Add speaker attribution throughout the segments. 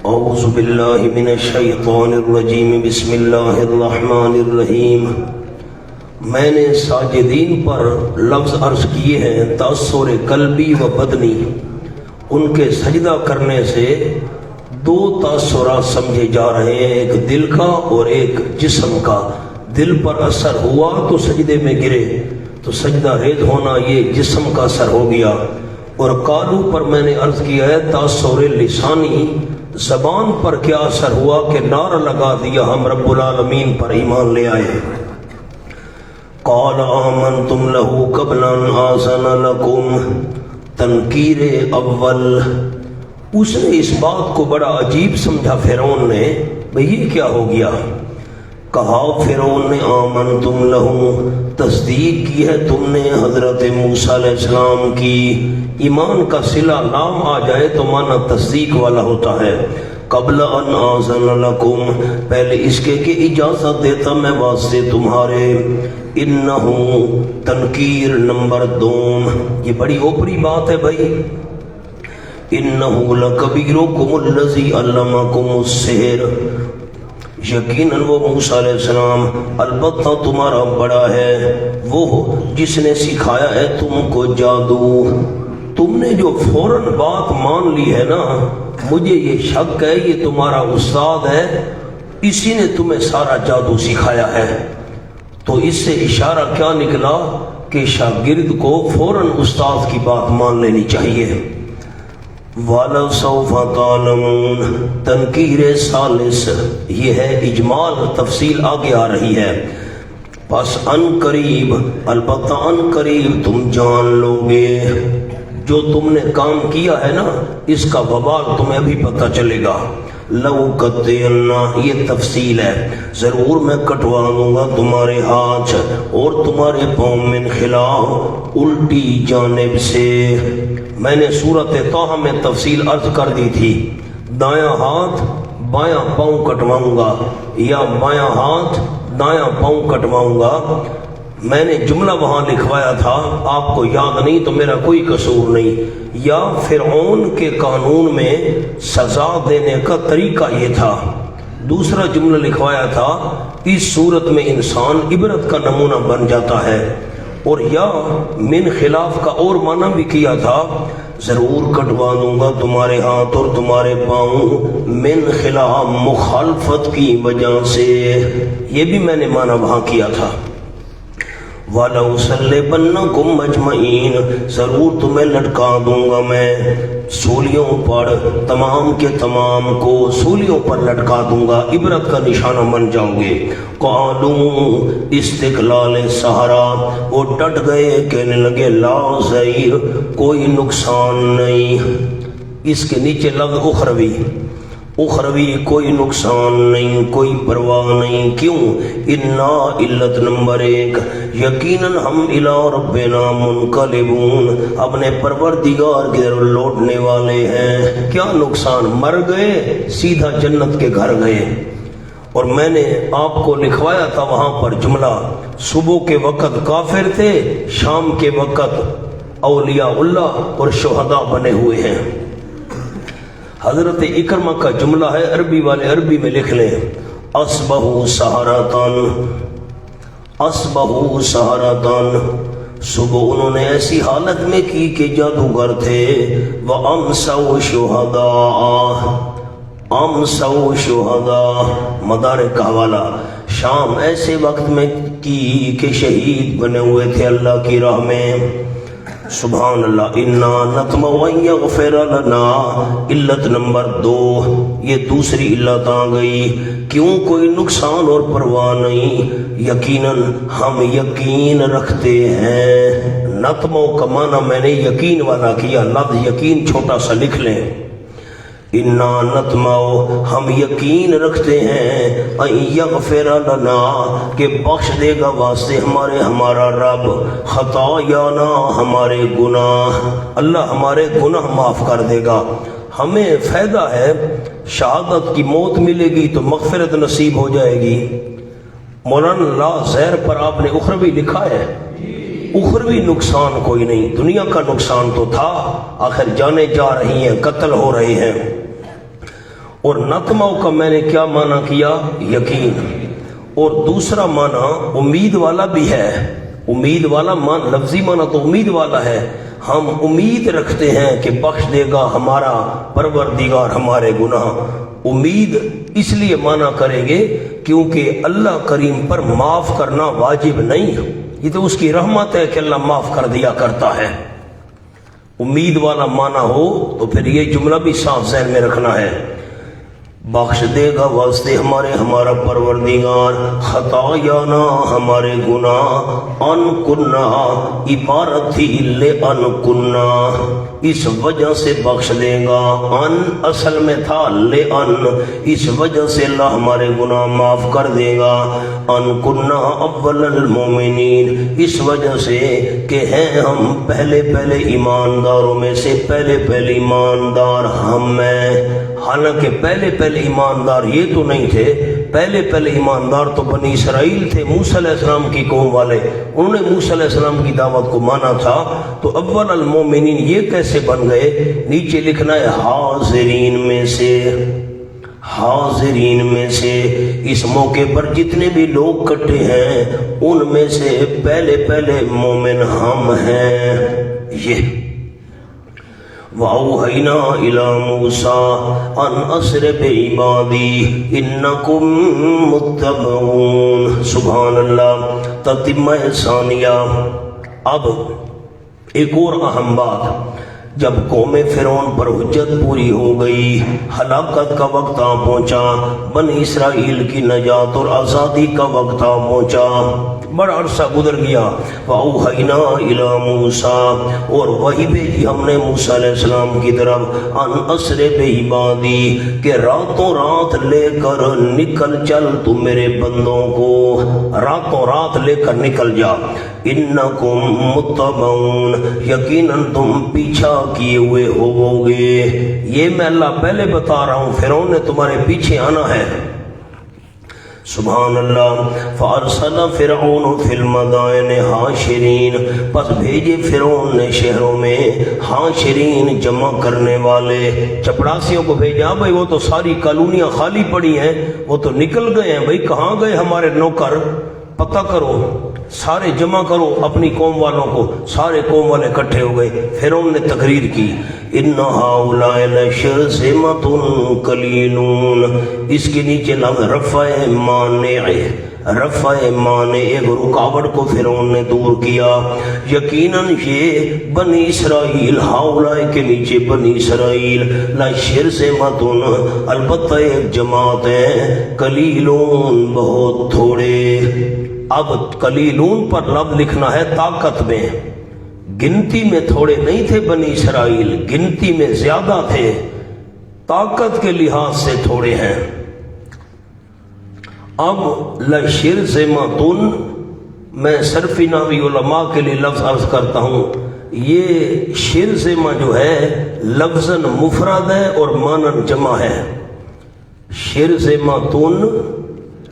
Speaker 1: اعوذ باللہ من الشیطان الرجیم بسم اللہ الرحمن الرحیم۔ میں نے ساجدین پر لفظ عرض کیے ہیں تأثر قلبی و بدنی۔ ان کے سجدہ کرنے سے دو تأثرات سمجھے جا رہے ہیں، ایک دل کا اور ایک جسم کا۔ دل پر اثر ہوا تو سجدے میں گرے، تو سجدہ ریز ہونا یہ جسم کا اثر ہو گیا۔ اور قالو پر میں نے عرض کیا ہے تأثر لسانی، زبان پر کیا اثر ہوا کہ نعرہ لگا دیا ہم رب العالمین پر ایمان لے آئے۔ قال آمنتم لہ قبل ان آذن لکم، تنکیر اول۔ اس نے اس بات کو بڑا عجیب سمجھا فرعون نے، بھئی یہ کیا ہو گیا؟ کہا فرعون نے آمنتم لہ، تصدیق کی ہے تم نے حضرت موسیٰ علیہ السلام کی۔ ایمان کا صلہ نام آ جائے تو معنی تصدیق والا ہوتا ہے۔ قبل ان آذن لکم، پہلے اس کے کہ اجازت دیتا میں واسطے تمہارے۔ انہو، تنکیر نمبر دوم، یہ بڑی اوپری بات ہے بھائی۔ انہو لکبیرکم الذی علمکم السحر، یقیناً وہ موسیٰ علیہ السلام البتہ تمہارا بڑا ہے، وہ جس نے سکھایا ہے تم کو جادو۔ تم نے جو فوراً بات مان لی ہے نا، مجھے یہ شک ہے یہ تمہارا استاد ہے، اسی نے تمہیں سارا جادو سکھایا ہے۔ تو اس سے اشارہ کیا نکلا کہ شاگرد کو فوراً استاد کی بات مان لینی چاہیے۔ وَلَسَوْفَ تَعْلَمُونَ، تنکیر ثالث، یہ ہے اجمال، تفصیل آگے آ رہی ہے۔ پس ان قریب، البتہ ان قریب تم جان لو گے، جو تم نے کام کیا ہے نا اس کا وبال تمہیں بھی پتہ چلے گا۔ لَأُقَطِّعَنَّ، یہ تفصیل ہے، ضرور میں کٹوا دوں گا تمہارے ہاتھ اور تمہارے پاؤں من خلاف، الٹی جانب سے۔ میں نے سورۃ طٰہٰ میں تفصیل عرض کر دی تھی، دایاں ہاتھ بایاں پاؤں کٹواؤں گا یا بایاں ہاتھ دایاں پاؤں کٹواؤں گا۔ میں نے جملہ وہاں لکھوایا تھا، آپ کو یاد نہیں تو میرا کوئی قصور نہیں۔ یا فرعون کے قانون میں سزا دینے کا طریقہ یہ تھا۔ دوسرا جملہ لکھوایا تھا، اس صورت میں انسان عبرت کا نمونہ بن جاتا ہے۔ اور یا من خلاف کا اور معنی بھی کیا تھا، ضرور کٹوا دوں گا تمہارے ہاتھ اور تمہارے پاؤں من خلاف، مخالفت کی وجہ سے، یہ بھی میں نے معنی وہاں کیا تھا۔ وَلَأُصَلِّبَنَّكُمْ أَجْمَعِينَ، ضرور تمہیں لٹکا دوں گا میں سولیوں پر، تمام کے تمام کو سولیوں پر لٹکا دوں گا، عبرت کا نشانہ بن جاؤ گے۔ قالوا، استقلال سہارا، وہ ڈٹ گئے، کہنے لگے لا ضیر، کوئی نقصان نہیں۔ اس کے نیچے لفظ اخروی، اخروی کوئی نقصان نہیں، کوئی پرواہ نہیں۔ کیوں؟ انا، علت نمبر ایک، یقیناً ہم الی ربنا منقلبون، اپنے پروردگار کی طرف لوٹنے والے ہیں۔ کیا نقصان؟ مر گئے سیدھا جنت کے گھر گئے۔ اور میں نے آپ کو لکھوایا تھا وہاں پر جملہ، صبح کے وقت کافر تھے، شام کے وقت اولیاء اللہ اور شہداء بنے ہوئے ہیں۔ حضرت اکرمہ کا جملہ ہے، عربی والے عربی میں لکھ لیں، اصبحوا سحرتاً، اصبحوا سحرتاً، صبح انہوں نے ایسی حالت میں کی کہ جادوگر تھے۔ وَأَمْسَوْا شُهَدَاءَ، أَمْسَوْا شُهَدَاءَ، مدارک کا حوالہ، شام ایسے وقت میں کی کہ شہید بنے ہوئے تھے اللہ کی راہ میں۔ سبحان اللہ۔ انا نطمع ان یغفر لنا، علت نمبر دو، یہ دوسری علت آ گئی، کیوں کوئی نقصان اور پرواہ نہیں، یقیناً ہم یقین رکھتے ہیں۔ نطمع کا معنی میں نے یقین والا کیا، لفظ یقین چھوٹا سا لکھ لیں۔ انا نطمع، ہم یقین رکھتے ہیں، ان یغفر لنا، کہ بخش دے گا واسطے ہمارے ہمارا رب، خطایانا، ہمارے گناہ، اللہ ہمارے گناہ معاف کر دے گا۔ ہمیں فائدہ ہے، شہادت کی موت ملے گی تو مغفرت نصیب ہو جائے گی۔ مولانا لا زیر پر آپ نے اخروی لکھا ہے، اخروی نقصان کوئی نہیں، دنیا کا نقصان تو تھا، آخر جانے جا رہی ہیں، قتل ہو رہے ہیں۔ اور نتمو کا میں نے کیا معنی کیا؟ یقین. اور دوسرا معنی امید والا بھی ہے. امید والا لفظی معنی تو امید والا ہے. ہم امید رکھتے ہیں کہ بخش دے گا ہمارا پروردگار ہمارے گناہ. امید اس لیے معنی کریں گے کیونکہ اللہ کریم پر معاف کرنا واجب نہیں، یہ تو اس کی رحمت ہے کہ اللہ معاف کر دیا کرتا ہے. امید والا معنی ہو تو پھر یہ جملہ بھی صاف ذہن میں رکھنا ہے. بخش دے گا واسطے ہمارے ہمارا پروردگار خطایانا ہمارے گناہ. ان کننا عبارت تھی لے ان کننا، اس وجہ سے بخش دے گا. ان اصل میں تھا لے ان، اس وجہ سے اللہ ہمارے گناہ معاف کر دے گا. ان کننا اول المومنین، اس وجہ سے کہ ہیں ہم پہلے ایمانداروں میں سے پہلے ایماندار ہم ہیں. حالانکہ پہلے ایماندار یہ تو نہیں تھے، پہلے ایماندار تو بنی اسرائیل تھے، موسیٰ علیہ السلام کی قوم والے. انہوں نے موسیٰ علیہ السلام کی دعوت کو مانا تھا. تو اول المومنین یہ کیسے بن گئے؟ نیچے لکھنا ہے حاضرین میں سے. حاضرین میں سے اس موقع پر جتنے بھی لوگ کٹے ہیں ان میں سے پہلے مومن ہم ہیں. یہ وَأَوْحَيْنَا إِلَى مُوسَىٰ أَنْ أَسْرِ بِعِبَادِي إِنَّكُمْ مُتَّبَعُونَ. سبحان اللہ. تتمہ ثانیہ. اب ایک اور اہم بات، جب قوم فرعون پر حجت پوری ہو گئی، ہلاکت کا وقت آ پہنچا، بنی اسرائیل کی نجات اور آزادی کا وقت آ پہنچا، بڑا عرصہ گزر گیا. وَأَوْحَيْنَا إِلَى مُوسَىٰ، اور وہی بھیجی ہم نے موسیٰ علیہ السلام کی طرف، ان اسر بعبادی، کہ راتوں رات لے کر نکل چل تو میرے بندوں کو، راتوں رات لے کر نکل جا. انکم متبعون، یقیناً تم پیچھا کیے ہوئے ہووگے. یہ میں اللہ پہلے بتا رہا ہوں، فرعون نے تمہارے پیچھے آنا ہے. سبحان اللہ. فارسل فرعون فی المدائن حاشرین، پس بھیجے فرعون نے شہروں میں حاشرین، جمع کرنے والے، چپڑاسیوں کو بھیجا. بھائی وہ تو ساری کالونیاں خالی پڑی ہیں، وہ تو نکل گئے ہیں، بھائی کہاں گئے ہمارے نوکر، پتہ کرو، سارے جمع کرو اپنی قوم والوں کو. سارے قوم والے اکٹھے ہو گئے. فرعون نے تقریر کی، ان ہؤلاء لشرذمۃ قلیلون. اس کے نیچے لفظ رفع مانع، رفع مانع، ایک رکاوٹ کو فرعون نے دور کیا. یقیناً یہ بنی اسرائیل، ہؤلاء کے نیچے بنی اسرائیل، لشرذمۃ، البتہ ایک جماعت ہے، قلیلون، بہت تھوڑے. اب قلیلون پر لفظ لکھنا ہے طاقت میں، گنتی میں تھوڑے نہیں تھے بنی اسرائیل، گنتی میں زیادہ تھے، طاقت کے لحاظ سے تھوڑے ہیں. اب لشرذمۃ، میں صرف نحوی علماء کے لیے لفظ عرض کرتا ہوں، یہ شرذمہ جو ہے لفظاً مفرد ہے اور معناً جمع ہے. شرذمۃ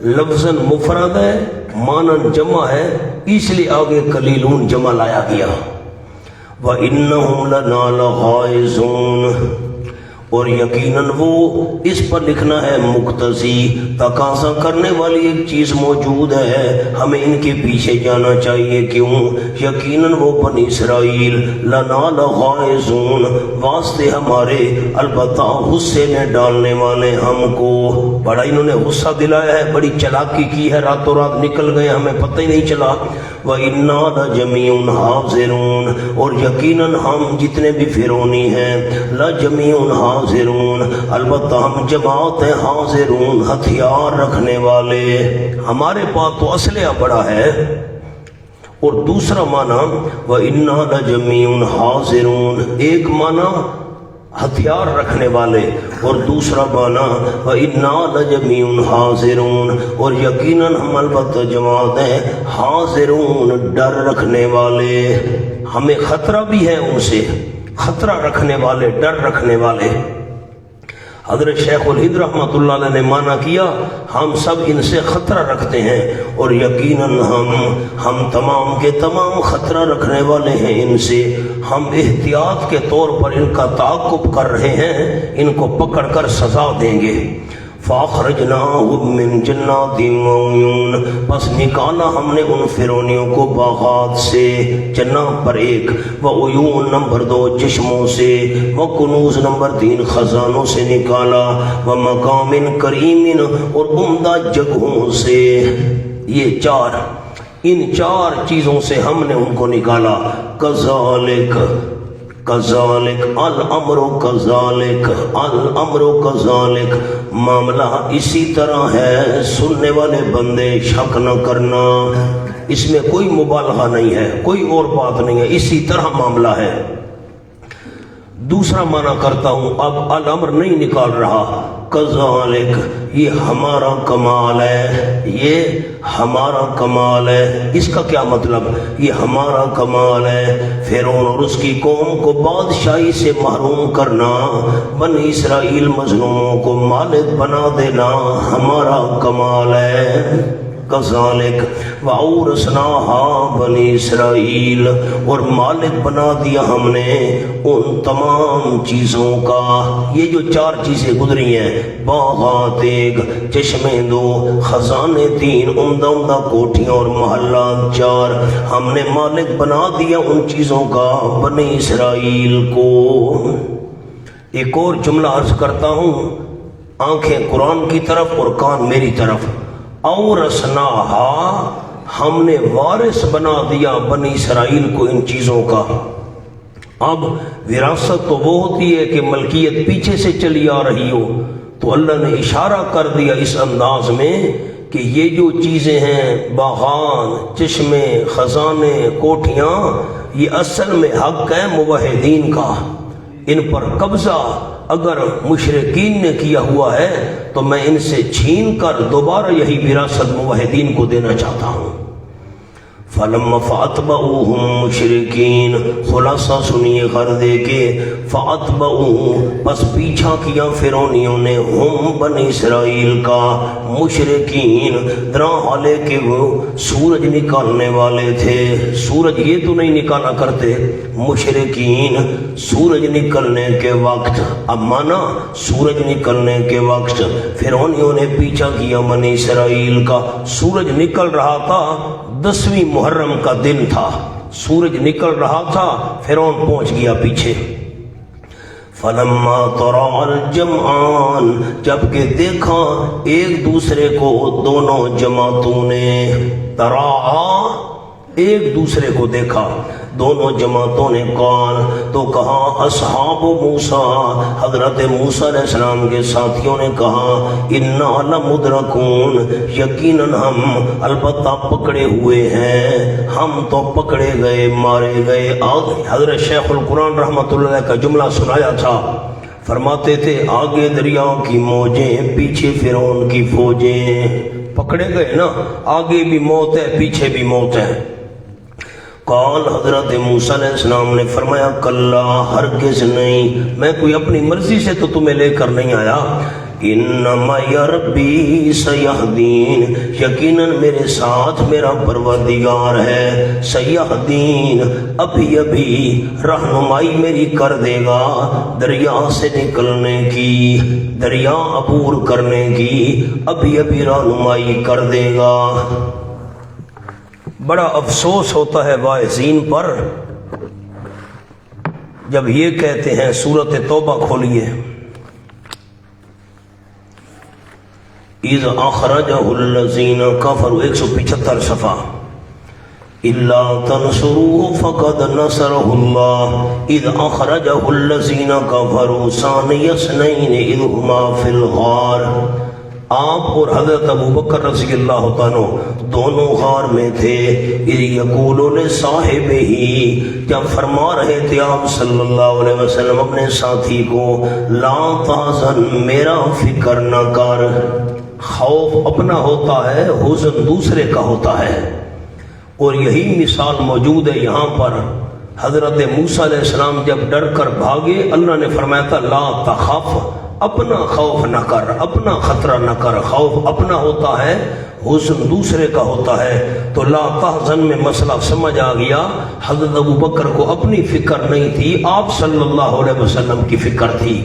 Speaker 1: لفظاً مفرد ہے، معناً جمع ہے، اس لیے آگے قلیلون جمع لایا گیا. وَإِنَّهُمْ لَنَا لَغَائِظُونَ، اور یقیناً وہ، اس پر لکھنا ہے مقتضی، تقاضا کرنے والی ایک چیز موجود ہے، ہمیں ان کے پیچھے جانا چاہیے. کیوں؟ یقیناً وہ بنی اسرائیل لنا لغائظون، واسطے ہمارے، البتہ غصے میں ڈالنے والے ہم کو. بڑا انہوں نے غصہ دلایا ہے، بڑی چلاکی کی ہے، راتوں رات نکل گئے، ہمیں پتہ ہی نہیں چلا. وَإِنَّا لَجَمِيعٌ حَاذِرُونَ، اور یقیناً ہم جتنے بھی فرعونی ہیں، لَجَمِيعٌ حاضرون، البتہ ہم جماعت ہیں، حاضرون، ہتھیار رکھنے والے، ہمارے پاس تو اسلحہ بڑا ہے. اور دوسرا معنی وَإِنَّا لَجَمِيعٌ حَاضِرُونَ، ایک معنی ہتھیار رکھنے والے، اور دوسرا معنی وَإِنَّا لَجَمِيعٌ حَاضِرُونَ، اور یقیناً ہم البتہ جماعت ہیں، حاضرون، ڈر رکھنے والے، ہمیں خطرہ بھی ہے ان سے، خطرہ رکھنے والے، ڈر رکھنے والے. حضرت شیخ الہند رحمۃ اللہ علیہ نے مانا کیا ہم سب ان سے خطرہ رکھتے ہیں اور یقیناً ہم تمام کے تمام خطرہ رکھنے والے ہیں ان سے. ہم احتیاط کے طور پر ان کا تعاقب کر رہے ہیں، ان کو پکڑ کر سزا دیں گے. فَأَخْرَجْنَاهُمْ مِنْ جَنَّاتٍ وَعُيُونٍ، پس نکالا ہم نے ان فرعونیوں کو باغات سے، جنہ پر ایک، وعیون نمبر 2 چشموں سے، وکنوز نمبر 3 خزانوں سے نکالا، ومقام کریم اور عمدہ جگہوں سے. یہ ان چار چیزوں سے ہم نے ان کو نکالا. کذالک الامر کذالک، معاملہ اسی طرح ہے. سننے والے بندے شک نہ کرنا، اس میں کوئی مبالغہ نہیں ہے، کوئی اور بات نہیں ہے، اسی طرح معاملہ ہے. دوسرا معنی کرتا ہوں، اب الامر نہیں نکال رہا، کذالک یہ ہمارا کمال ہے، یہ ہمارا کمال ہے. اس کا کیا مطلب؟ یہ ہمارا کمال ہے. فرعون اور اس کی قوم کو بادشاہی سے محروم کرنا، بنی اسرائیل مظلوموں کو مالک بنا دینا ہمارا کمال ہے. کذالک وَأَوْرَثْنَاهَا بنی اسرائیل، اور مالک بنا دیا ہم نے ان تمام چیزوں کا. یہ جو 4 چیزیں گزری ہیں، باغات 1، چشمے 2، خزانے 3، عمدہ کوٹھیاں اور محلات 4، ہم نے مالک بنا دیا ان چیزوں کا بنی اسرائیل کو. ایک اور جملہ عرض کرتا ہوں، آنکھیں قرآن کی طرف اور کان میری طرف. اورثناہا، ہم نے وارث بنا دیا بنی اسرائیل کو ان چیزوں کا. اب وراثت تو وہ ہوتی ہے کہ ملکیت پیچھے سے چلی آ رہی ہو، تو اللہ نے اشارہ کر دیا اس انداز میں کہ یہ جو چیزیں ہیں، باغان، چشمے، خزانے، کوٹھیاں، یہ اصل میں حق ہے موحدین کا. ان پر قبضہ اگر مشرکین نے کیا ہوا ہے تو میں ان سے چھین کر دوبارہ یہی وراثت موحدین کو دینا چاہتا ہوں. فَلَمَّا فَأَتْبَعُوهُمْ مُشْرِكِينَ، خلاصہ سنیے غرضے کے، فَأَتْبَعُوهُ، پس پیچھا کیا فرعونیوں نے، ہم بنی اسرائیل کا، مشرکین، درا حالے کہ وہ سورج نکالنے والے تھے. سورج یہ تو نہیں نکالا کرتے، مشرکین سورج نکلنے کے وقت. اب مانا سورج نکلنے کے وقت فرعونیوں نے پیچھا کیا بنی اسرائیل کا. سورج نکل رہا تھا، 10ویں محرم کا دن تھا، سورج نکل رہا تھا، فرعون پہنچ گیا پیچھے. فَلَمَّا تَرَاءَ الْجَمْعَانِ، جبکہ دیکھا ایک دوسرے کو دونوں جماعتوں نے، تراء ایک دوسرے کو دیکھا، دونوں جماعتوں نے قال، تو کہا، اصحاب موسیٰ، حضرت موسیٰ علیہ السلام کے ساتھیوں نے کہا، اِنَّا لَمُدْرَكُونَ، یقیناً ہم البتہ پکڑے ہوئے ہیں، ہم تو پکڑے گئے، مارے گئے. حضرت شیخ القرآن رحمۃ اللہ علیہ کا جملہ سنایا تھا، فرماتے تھے، آگے دریا کی موجیں، پیچھے فرعون کی فوجیں. پکڑے گئے نا، آگے بھی موت ہے، پیچھے بھی موت ہے. قال، حضرت موسیٰ علیہ السلام نے فرمایا، کلا، ہرگز نہیں، میں کوئی اپنی مرضی سے تو تمہیں لے کر نہیں آیا. انما ربی سیہدین، یقیناً میرے ساتھ میرا پروردگار ہے. سیہدین، ابھی ابھی رہنمائی میری کر دے گا، دریا سے نکلنے کی، دریا عبور کرنے کی، ابھی ابھی رہنمائی کر دے گا. بڑا افسوس ہوتا ہے واعظین پر جب یہ کہتے ہیں. سورۃ توبہ کھولیے، اذ اخرجہ الذین کفروا، 175 صفحہ. الا تنصروه فقد نصرہ اللہ اذ اخرجہ الذین کفروا ثانی اثنین اذ ہما فی الغار. آپ اور حضرت ابوبکر رضی اللہ عنہ دونوں غار میں تھے. اذ یقول لصاحبہ، جب فرما رہے تھے آپ صلی اللہ علیہ وسلم اپنے ساتھی کو، لا تحزن، میرا فکر نہ کر. خوف اپنا ہوتا ہے، حزن دوسرے کا ہوتا ہے. اور یہی مثال موجود ہے یہاں پر. حضرت موسیٰ علیہ السلام جب ڈر کر بھاگے، اللہ نے فرمایا تھا لا تخف، اپنا خوف نہ کر، اپنا خطرہ نہ کر، خوف اپنا ہوتا ہے، حزن دوسرے کا ہوتا ہے۔ تو لا تحزن میں مسئلہ سمجھ آ گیا۔ حضرت ابوبکر کو اپنی فکر نہیں تھی، آپ صلی اللہ علیہ وسلم کی فکر تھی۔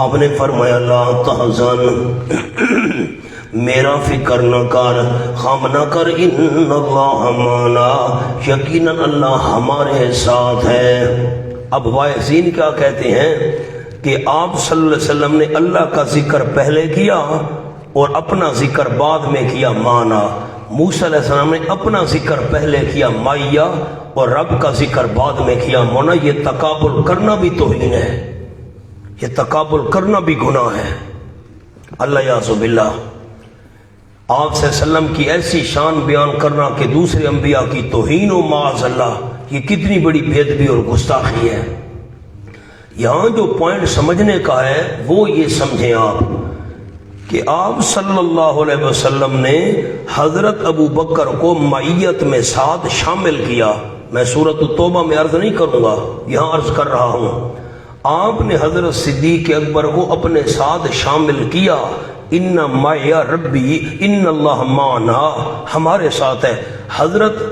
Speaker 1: آپ نے فرمایا لا تحزن، میرا فکر نہ کر، غم نہ کر، ان اللہ معنا، یقیناً اللہ ہمارے ساتھ ہے۔ اب واعظین کیا کہتے ہیں کہ آپ صلی اللہ علیہ وسلم نے اللہ کا ذکر پہلے کیا اور اپنا ذکر بعد میں کیا، مانا۔ موسیٰ علیہ السلام نے اپنا ذکر پہلے کیا، مائیا، اور رب کا ذکر بعد میں کیا، مونا۔ یہ تقابل کرنا بھی توہین ہے، یہ تقابل کرنا بھی گناہ ہے، اللہ یعوذ باللہ۔ آپ صلی اللہ علیہ وسلم کی ایسی شان بیان کرنا کہ دوسرے انبیاء کی توہین و معاذ اللہ، یہ کتنی بڑی بے ادبی اور گستاخی ہے۔ یہاں جو پوائنٹ سمجھنے کا ہے وہ یہ سمجھیں آپ کہ آپ صلی اللہ علیہ وسلم نے حضرت ابو بکر کو معیت میں ساتھ شامل کیا۔ میں سورۃ التوبہ میں عرض نہیں کروں گا، یہاں عرض کر رہا ہوں۔ آپ نے حضرت صدیق اکبر کو اپنے ساتھ شامل کیا، ان معی ربی ان اللہ معنا، ہمارے ساتھ ہے۔ حضرت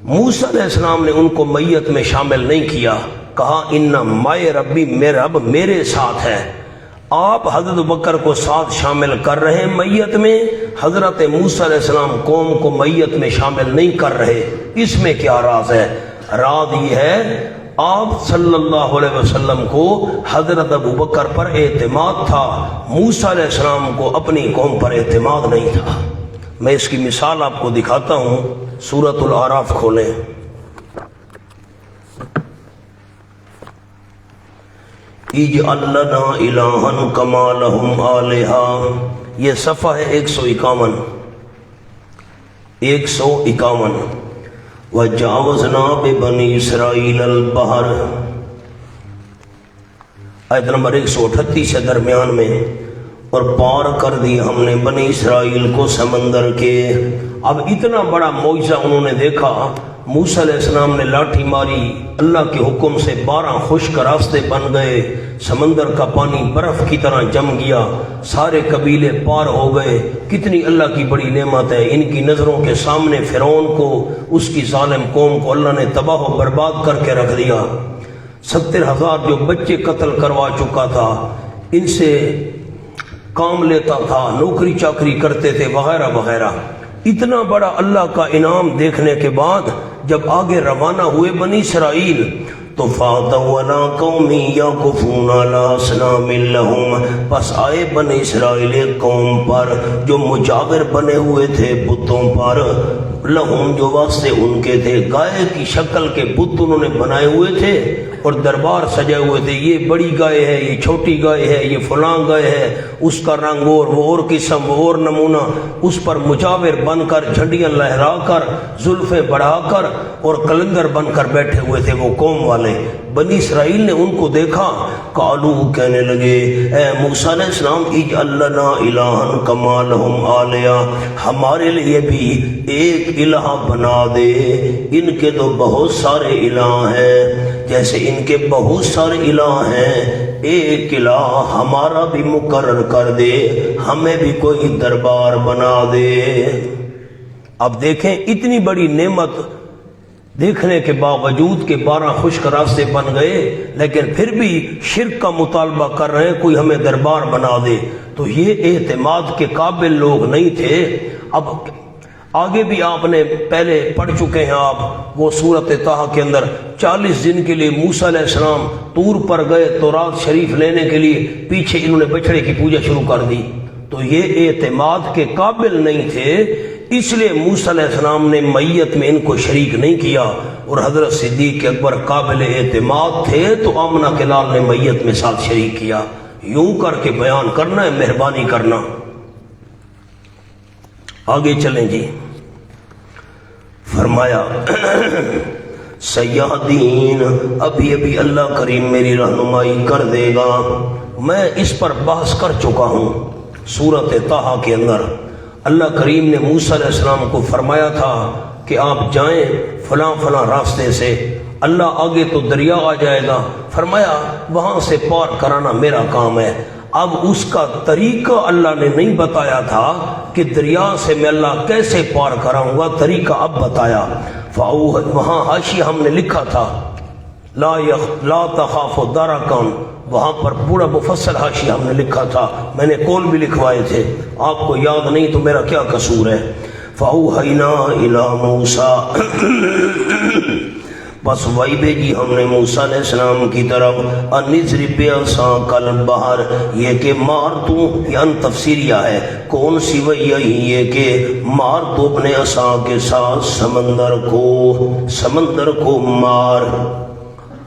Speaker 1: موسیٰ علیہ السلام نے ان کو میت میں شامل نہیں کیا، کہا ان معی ربی، میرا رب میرے ساتھ ہے۔ آپ حضرت بکر کو ساتھ شامل کر رہے ہیں میت میں، حضرت موسیٰ علیہ السلام قوم کو میت میں شامل نہیں کر رہے۔ اس میں کیا راز ہے؟ راز یہ ہے آپ صلی اللہ علیہ وسلم کو حضرت ابو بکر پر اعتماد تھا، موسیٰ علیہ السلام کو اپنی قوم پر اعتماد نہیں تھا۔ میں اس کی مثال آپ کو دکھاتا ہوں، سورۃ الاعراف کھولیں۔ اجعل لنا الہا کما لہم آلہہ، یہ صفحہ ہے 151۔ وجاوزنا ببنی اسرائیل البحر، آیت نمبر 138 سے درمیان میں، اور پار کر دی ہم نے بنی اسرائیل کو سمندر کے۔ اب اتنا بڑا معجزہ انہوں نے دیکھا، موسیٰ علیہ السلام نے لاٹھی ماری، اللہ کے حکم سے 12 خشک راستے بن گئے، سمندر کا پانی برف کی طرح جم گیا، سارے قبیلے پار ہو گئے۔ کتنی اللہ کی بڑی نعمت ہے، ان کی نظروں کے سامنے فرعون کو، اس کی ظالم قوم کو اللہ نے تباہ و برباد کر کے رکھ دیا۔ 70,000 جو بچے قتل کروا چکا تھا، ان سے کام لیتا تھا، نوکری چاکری کرتے تھے وغیرہ وغیرہ۔ اتنا بڑا اللہ کا انعام دیکھنے کے بعد جب آگے روانہ ہوئے بنی اسرائیل، تو فاتوا علی قوم یعکفون علی اصنام لہم، پس آئے بنی اسرائیل قوم پر جو مجاور بنے ہوئے تھے بتوں پر، لہم جو واسطے ان کے تھے، گائے کی شکل کے بت انہوں نے بنائے ہوئے تھے اور دربار سجائے ہوئے تھے، یہ بڑی گائے ہے، یہ چھوٹی گائے ہے، یہ فلاں گائے ہے، اس کا رنگ اور وہ اور قسم وہ اور نمونہ، اس پر مجاور بن کر جھنڈیاں لہرا کر زلفیں بڑھا کر اور قلندر بن کر بیٹھے ہوئے تھے وہ قوم والے۔ بنی اسرائیل نے ان کو دیکھا، قالو کہنے لگے اے موسیٰ علیہ السلام اجعل لنا الہا کما لہم آلہہ، ہمارے لیے بھی ایک الہ بنا دے، ان کے تو بہت سارے الہ ہیں، جیسے ان کے بہت سارے الہ ہیں، ایک الہ ہمارا بھی مقرر کر دے، ہمیں بھی کوئی دربار بنا دے۔ اب دیکھیں اتنی بڑی نعمت دیکھنے کے باوجود کہ 12 خشک راستے بن گئے، لیکن پھر بھی شرک کا مطالبہ کر رہے ہیں کوئی ہمیں دربار بنا دے۔ تو یہ اعتماد کے قابل لوگ نہیں تھے۔ اب آگے بھی آپ نے پہلے پڑھ چکے ہیں آپ، وہ سورۃ طٰہٰ کے اندر 40 دن کے لیے موسیٰ علیہ السلام طور پر گئے تورات شریف لینے کے لیے، پیچھے انہوں نے بچڑے کی پوجا شروع کر دی۔ تو یہ اعتماد کے قابل نہیں تھے، اس لیے موسیٰ علیہ السلام نے میت میں ان کو شریک نہیں کیا، اور حضرت صدیق اکبر قابل اعتماد تھے تو آمنہ کے لال نے میت میں ساتھ شریک کیا۔ یوں کر کے بیان کرنا ہے، مہربانی کرنا۔ آگے چلیں جی، فرمایا سیادین، ابھی اللہ کریم میری رہنمائی کر دے گا۔ میں اس پر بحث کر چکا ہوں سورۃ طٰہٰ کے اندر۔ اللہ کریم نے موسیٰ علیہ السلام کو فرمایا تھا کہ آپ جائیں فلاں فلاں راستے سے، اللہ آگے تو دریا آ جائے گا، فرمایا وہاں سے پار کرانا میرا کام ہے۔ اب اس کا طریقہ اللہ نے نہیں بتایا تھا کہ دریا سے میں اللہ کیسے پار کراؤں گا، طریقہ اب بتایا۔ وہاں حاشیہ ہم نے لکھا تھا لا تخاف درکن، وہاں پر پورا مفصل حاشیہ ہم نے لکھا تھا، میں نے کول بھی لکھوائے تھے، آپ کو یاد نہیں تو میرا کیا قصور ہے۔ فَأَوْحَيْنَا إِلَىٰ مُوسَىٰ، بس وہی بھیجی ہم نے موسیٰ علیہ السلام کی طرف، اَنِّضْرِب بِعَصَاكَ الْبَحْرَ، یہ کہ مار تو، یہ ان تفسیریہ ہے، کون سی وہی یہ کہ مار تو اپنے عصا کے ساتھ سمندر کو مار۔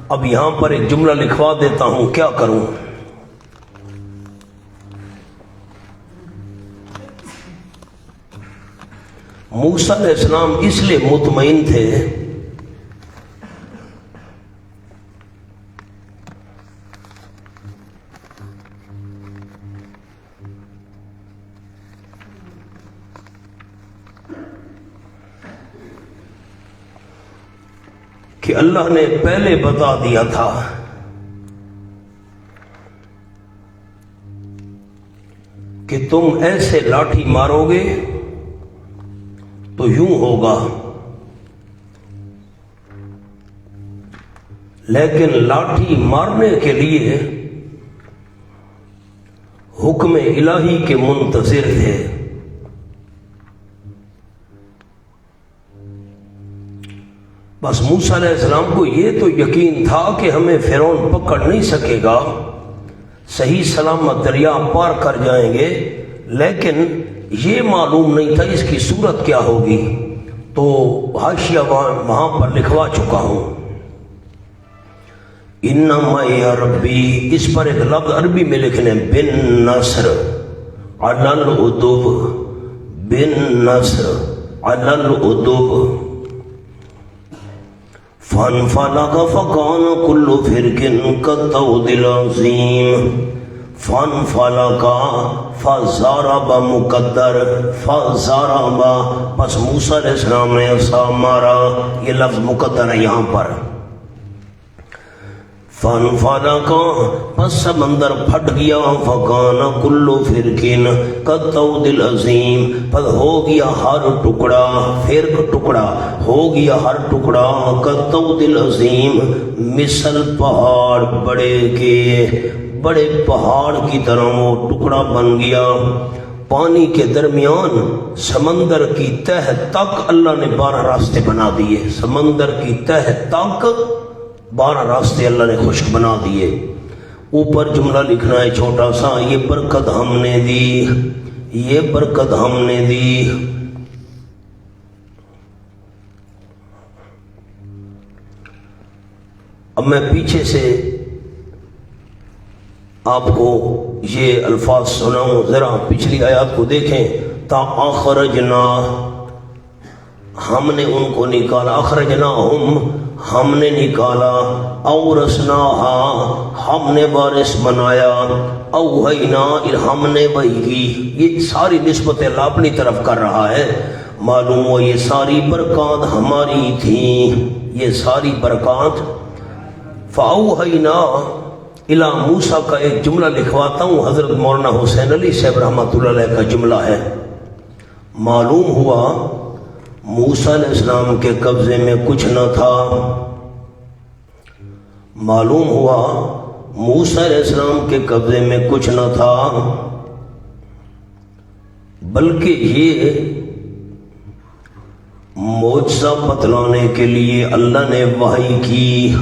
Speaker 1: اب یہاں پر ایک جملہ لکھوا دیتا ہوں، کیا کروں؟ موسیٰ علیہ السلام اس لیے مطمئن تھے کہ اللہ نے پہلے بتا دیا تھا کہ تم ایسے لاٹھی مارو گے تو یوں ہوگا، لیکن لاٹھی مارنے کے لیے حکم الہی کے منتظر تھے۔ بس موسیٰ علیہ السلام کو یہ تو یقین تھا کہ ہمیں فرعون پکڑ نہیں سکے گا، صحیح سلامت دریا پار کر جائیں گے، لیکن یہ معلوم نہیں تھا اس کی صورت کیا ہوگی۔ تو حاشیہ وہاں پر لکھوا چکا ہوں، انما یا ربی، اس پر ایک لفظ عربی میں لکھنے بن نصر علی العدو، بن نصر علی العدو، فانفلق فکان کل فرق کالطود العظیم، فانفلق فضرب مقدر فضرب، پس موسیٰ علیہ السلام نے عصا مارا، یہ لفظ مقدر ہے یہاں پر، فانفلق، پس سمندر پھٹ گیا، فکان کل فرق کالطود العظیم، پس ہو گیا ہر ٹکڑا، فرق ٹکڑا، ہو گیا ہر ٹکڑا، کالطود العظیم، مثل پہاڑ بڑے کے، بڑے پہاڑ کی طرح وہ ٹکڑا بن گیا۔ پانی کے درمیان سمندر کی تہ تک اللہ نے 12 راستے بنا دیے، سمندر کی تہ تک 12 راستے اللہ نے خشک بنا دیے۔ اوپر جملہ لکھنا ہے چھوٹا سا، یہ برکت ہم نے دی، یہ برکت ہم نے دی۔ اب میں پیچھے سے آپ کو یہ الفاظ سناؤں، ذرا پچھلی آیات کو دیکھیں، تا اخرجنا، ہم نے ان کو نکالا، اخرجناہم، ہم نے نکالا، اورثناہا، ہم نے وارث بنایا، اوحینا، ہم نے وحی کی، یہ ساری نسبت اللہ اپنی طرف کر رہا ہے، معلوم ہو یہ ساری برکات ہماری تھیں، یہ ساری برکات۔ فاوحینا الی موسیٰ کا ایک جملہ لکھواتا ہوں، حضرت مولانا حسین علی صاحب رحمۃ اللہ علیہ کا جملہ ہے، معلوم ہوا موسیٰ علیہ السلام کے قبضے میں کچھ نہ تھا، معلوم ہوا موسیٰ علیہ السلام کے قبضے میں کچھ نہ تھا، بلکہ یہ معجزہ بتلانے کے لیے اللہ نے وحی کی،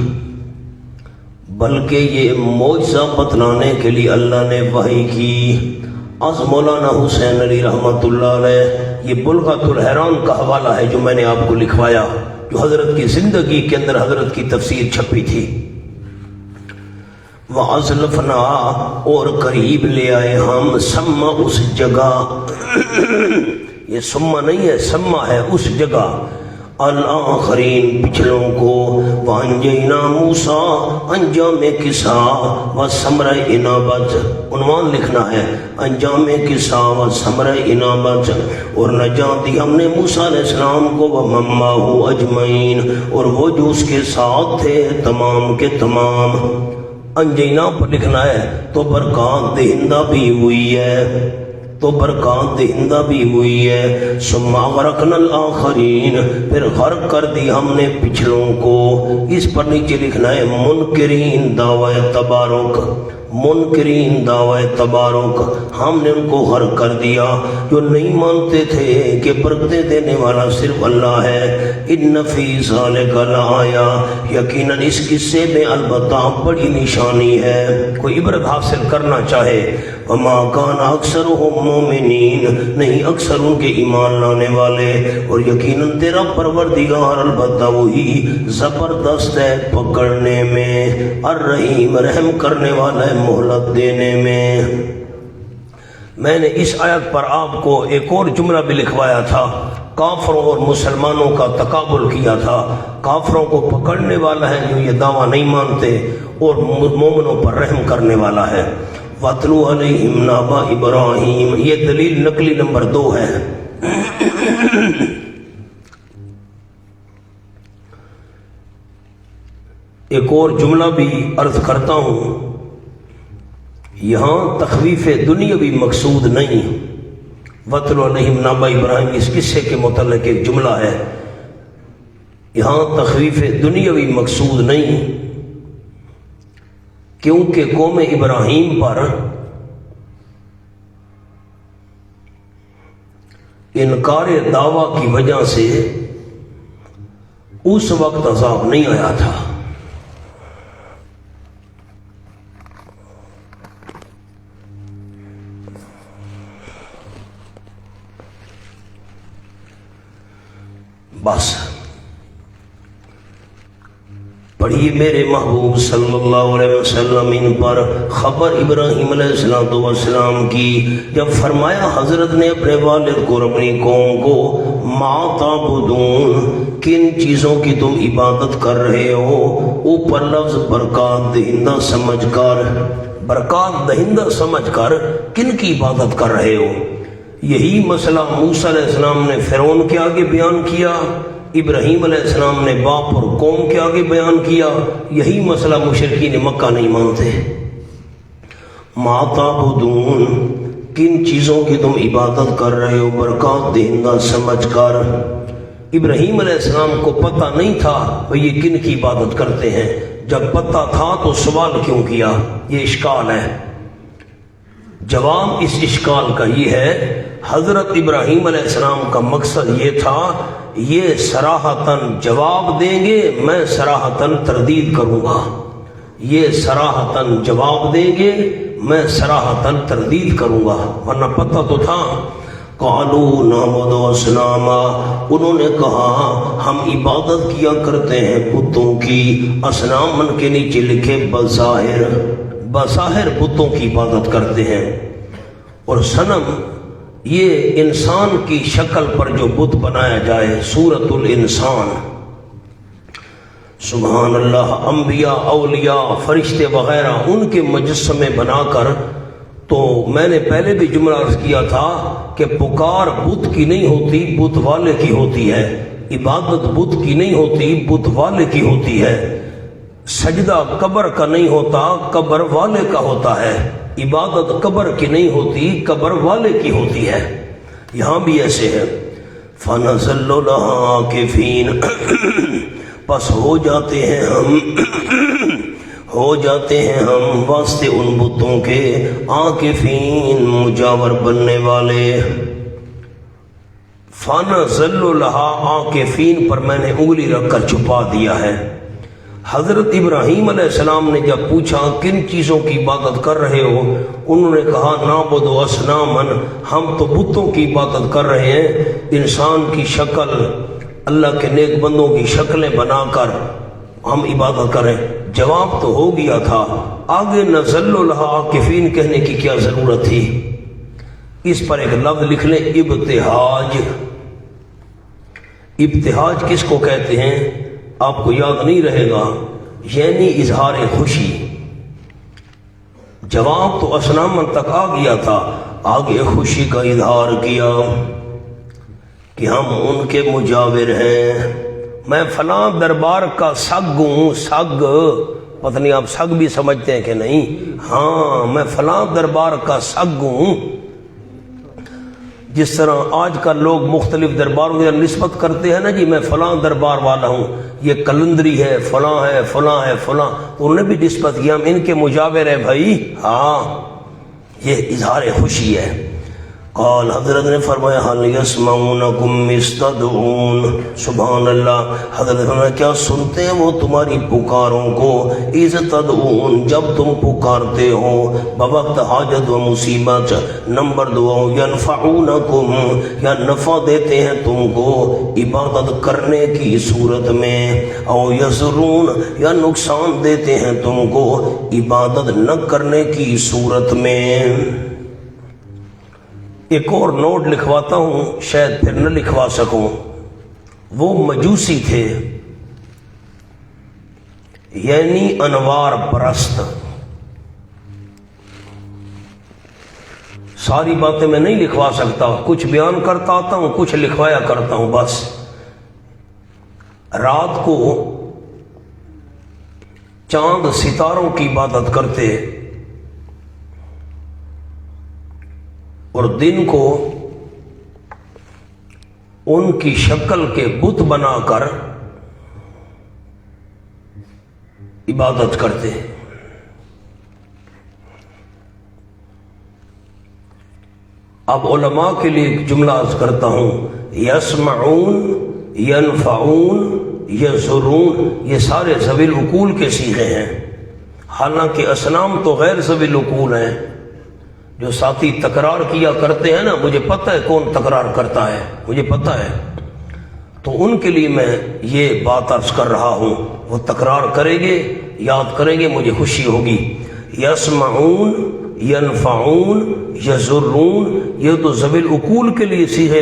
Speaker 1: بلکہ یہ معجزہ بتلانے کے لیے اللہ نے وحی کی۔ از مولانا حسین علی رحمۃ اللہ علیہ، یہ بلغۃ الحیران کا حوالہ ہے جو میں نے آپ کو لکھوایا، جو حضرت کی زندگی کے اندر حضرت کی تفسیر چھپی تھی۔ وَأَزْلَفْنَا، اور قریب لے آئے ہم، سما اس جگہ، یہ سما نہیں ہے، سما ہے اس جگہ، الآخرین پچھلوں کو، وَأَنْجَيْنَا مُوسَىٰ، انجام قصہ، وَثَمْرَ انابت، عنوان لکھنا ہے، انجام قصہ وثمرہ انابت، اور نجات دی ہم نے موسیٰ علیہ السلام کو، وَمَن مَّعَهُ أَجْمَعِينَ، اور وہ جو اس کے ساتھ تھے تمام کے تمام۔ انجینا پر لکھنا ہے تو برکات دہندہ بھی ہوئی ہے، تو برکات دہندہ بھی ہوئی ہے۔ ثم اغرقنا الآخرین، پھر غرق کر دی ہم نے پچھلوں کو۔ اس پر نیچے لکھنا ہے منکرین دعوی تبارک، منکرین دعوی تبارک، ہم نے ان کو غرق کر دیا جو نہیں مانتے تھے کہ برکتیں دینے والا صرف اللہ ہے۔ ان فی ذالک لآیہ، یقیناً اس قصے میں البتہ بڑی نشانی ہے۔ کوئی عبرت حاصل کرنا چاہے، وما کان اکثرهم مومنین، نہیں اکثر ان کے ایمان لانے والے، اور یقیناً تیرا پروردگار البتہ وہی زبردست ہے پکڑنے میں، الرحیم رحم کرنے والا ہے مہلت دینے میں۔ میں نے اس آیت پر آپ کو ایک اور جملہ بھی لکھوایا تھا، کافروں اور مسلمانوں کا تقابل کیا تھا۔ کافروں کو پکڑنے والا ہے جو یہ دعویٰ نہیں مانتے، اور مومنوں پر رحم کرنے والا ہے۔ وَاتْلُ عَلَيْهِمْ نَبَأَ إِبْرَاهِيمَ، یہ دلیل نقلی نمبر 2 ہے۔ ایک اور جملہ بھی عرض کرتا ہوں، یہاں تخویف دنیاوی مقصود نہیں۔ وَاتْلُ عَلَيْهِمْ نَبَأَ إِبْرَاهِيمَ اس قصے کے متعلق ایک جملہ ہے، یہاں تخویف دنیاوی مقصود نہیں، کیونکہ قوم ابراہیم پر انکار دعویٰ کی وجہ سے اس وقت عذاب نہیں آیا تھا۔ بس پڑھیے میرے محبوب صلی اللہ علیہ وسلم ان پر خبر ابراہیم علیہ السلام کی، جب فرمایا حضرت نے اپنے والد کو اور اپنی قوم کو، ما تعبدون، کن چیزوں کی تم عبادت کر رہے ہو، اوپر لفظ برکات دہندہ سمجھ کر، برکات دہندہ سمجھ کر کن کی عبادت کر رہے ہو۔ یہی مسئلہ موسیٰ علیہ السلام نے فرعون کے آگے بیان کیا، ابراہیم علیہ السلام نے باپ اور قوم کے آگے بیان کیا، یہی مسئلہ مشرکین مکہ نہیں مانتے۔ ما تعبدون، کن چیزوں کی تم عبادت کر رہے ہو برکات دہندہ سمجھ کر۔ ابراہیم علیہ السلام کو پتہ نہیں تھا وہ یہ کن کی عبادت کرتے ہیں، جب پتہ تھا تو سوال کیوں کیا؟ یہ اشکال ہے۔ جواب اس اشکال کا یہ ہے، حضرت ابراہیم علیہ السلام کا مقصد یہ تھا، یہ صراحتاً جواب دیں گے، میں صراحتاً تردید کروں گا، یہ صراحتاً جواب دیں گے، میں صراحتاً تردید کروں گا، ورنہ پتہ تو تھا۔ قالوا نعبد اصناما، انہوں نے کہا ہم عبادت کیا کرتے ہیں بتوں کی، اصنامن کے نیچے لکھے بظاہر، بظاہر بتوں کی عبادت کرتے ہیں۔ اور صنم یہ انسان کی شکل پر جو بت بنایا جائے، صورت الانسان، سبحان اللہ، انبیاء اولیاء فرشتے وغیرہ ان کے مجسمے بنا کر، تو میں نے پہلے بھی جملہ عرض کیا تھا کہ پکار بت کی نہیں ہوتی، بت والے کی ہوتی ہے، عبادت بت کی نہیں ہوتی، بت والے کی ہوتی ہے، سجدہ قبر کا نہیں ہوتا، قبر والے کا ہوتا ہے، عبادت قبر کی نہیں ہوتی، قبر والے کی ہوتی ہے۔ یہاں بھی ایسے ہے، فَنَظَلُّ لَهَا عَاكِفِينَ، پس ہو جاتے ہیں ہم واسطے ان بتوں کے، عاکفین مجاور بننے والے۔ فَنَظَلُّ لَهَا عَاكِفِينَ پر میں نے انگلی رکھ کر چھپا دیا ہے۔ حضرت ابراہیم علیہ السلام نے جب پوچھا کن چیزوں کی عبادت کر رہے ہو، انہوں نے کہا نعبد اصنامن، ہم تو بتوں کی عبادت کر رہے ہیں، انسان کی شکل، اللہ کے نیک بندوں کی شکلیں بنا کر ہم عبادت کر رہے ہیں۔ جواب تو ہو گیا تھا، آگے نزل لها عاکفین کہنے کی کیا ضرورت تھی؟ اس پر ایک لفظ لکھ لیں، ابتہاج۔ ابتہاج کس کو کہتے ہیں آپ کو یاد نہیں رہے گا، یعنی اظہار خوشی۔ جواب تو اصنام تک آ گیا تھا، آگے خوشی کا اظہار کیا کہ ہم ان کے مجاور ہیں، میں فلاں دربار کا سگ ہوں، سگ پتہ نہیں آپ سگ بھی سمجھتے ہیں کہ نہیں؟ ہاں میں فلاں دربار کا سگ ہوں۔ جس طرح آج کل لوگ مختلف درباروں کی نسبت کرتے ہیں نا، جی میں فلاں دربار والا ہوں، یہ کلندری ہے، فلاں ہے، فلاں ہے، فلاں، تو انہوں نے بھی نسبت کیا ہم ان کے مجاور ہیں بھائی۔ ہاں یہ اظہار خوشی ہے۔ قال حضرت نے فرمایا حل یسمعونکم استدعون، سبحان اللہ، حضرت نے فرمایا کیا سنتے ہیں وہ تمہاری پکاروں کو، اذ تدعون جب تم پکارتے ہو، بوقت حاجت و مصیبت۔ نمبر 2 ینفعونکم یا نفع دیتے ہیں تم کو عبادت کرنے کی صورت میں، او یضرون یا نقصان دیتے ہیں تم کو عبادت نہ کرنے کی صورت میں۔ ایک اور نوٹ لکھواتا ہوں، شاید پھر نہ لکھوا سکوں۔ وہ مجوسی تھے، یعنی انوار پرست۔ ساری باتیں میں نہیں لکھوا سکتا، کچھ بیان کرتا آتا ہوں، کچھ لکھوایا کرتا ہوں بس۔ رات کو چاند ستاروں کی عبادت کرتے اور دن کو ان کی شکل کے بت بنا کر عبادت کرتے۔ اب علماء کے لیے ایک جملہ عرض کرتا ہوں، یسمعون، ینفعون، یضرون، یہ سارے ذوی العقول کے صیغے ہیں، حالانکہ اصنام تو غیر ذوی العقول ہیں۔ جو ساتھی تکرار کیا کرتے ہیں نا، مجھے پتہ ہے کون تکرار کرتا ہے، مجھے پتہ ہے، تو ان کے لیے میں یہ بات عرض کر رہا ہوں، وہ تکرار کریں گے، یاد کریں گے، مجھے خوشی ہوگی۔ یسمعون، ینفعون، یضرون، یہ تو ذوی العقول کے لیے صیغے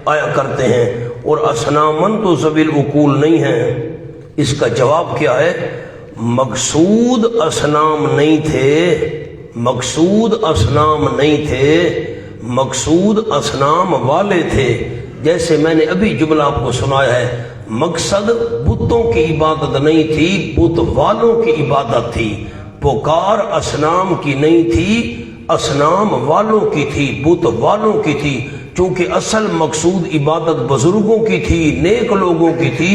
Speaker 1: آیا کرتے ہیں، اور اصنامن تو ذوی العقول نہیں ہیں۔ اس کا جواب کیا ہے؟ مقصود اصنام نہیں تھے، مقصود اصنام نہیں تھے، مقصود اصنام والے تھے۔ جیسے میں نے ابھی جملہ آپ کو سنایا ہے، مقصد بتوں کی عبادت نہیں تھی، بت والوں کی عبادت تھی۔ پکار اصنام کی نہیں تھی، اصنام والوں کی تھی، بت والوں کی تھی۔ چونکہ اصل مقصود عبادت بزرگوں کی تھی، نیک لوگوں کی تھی،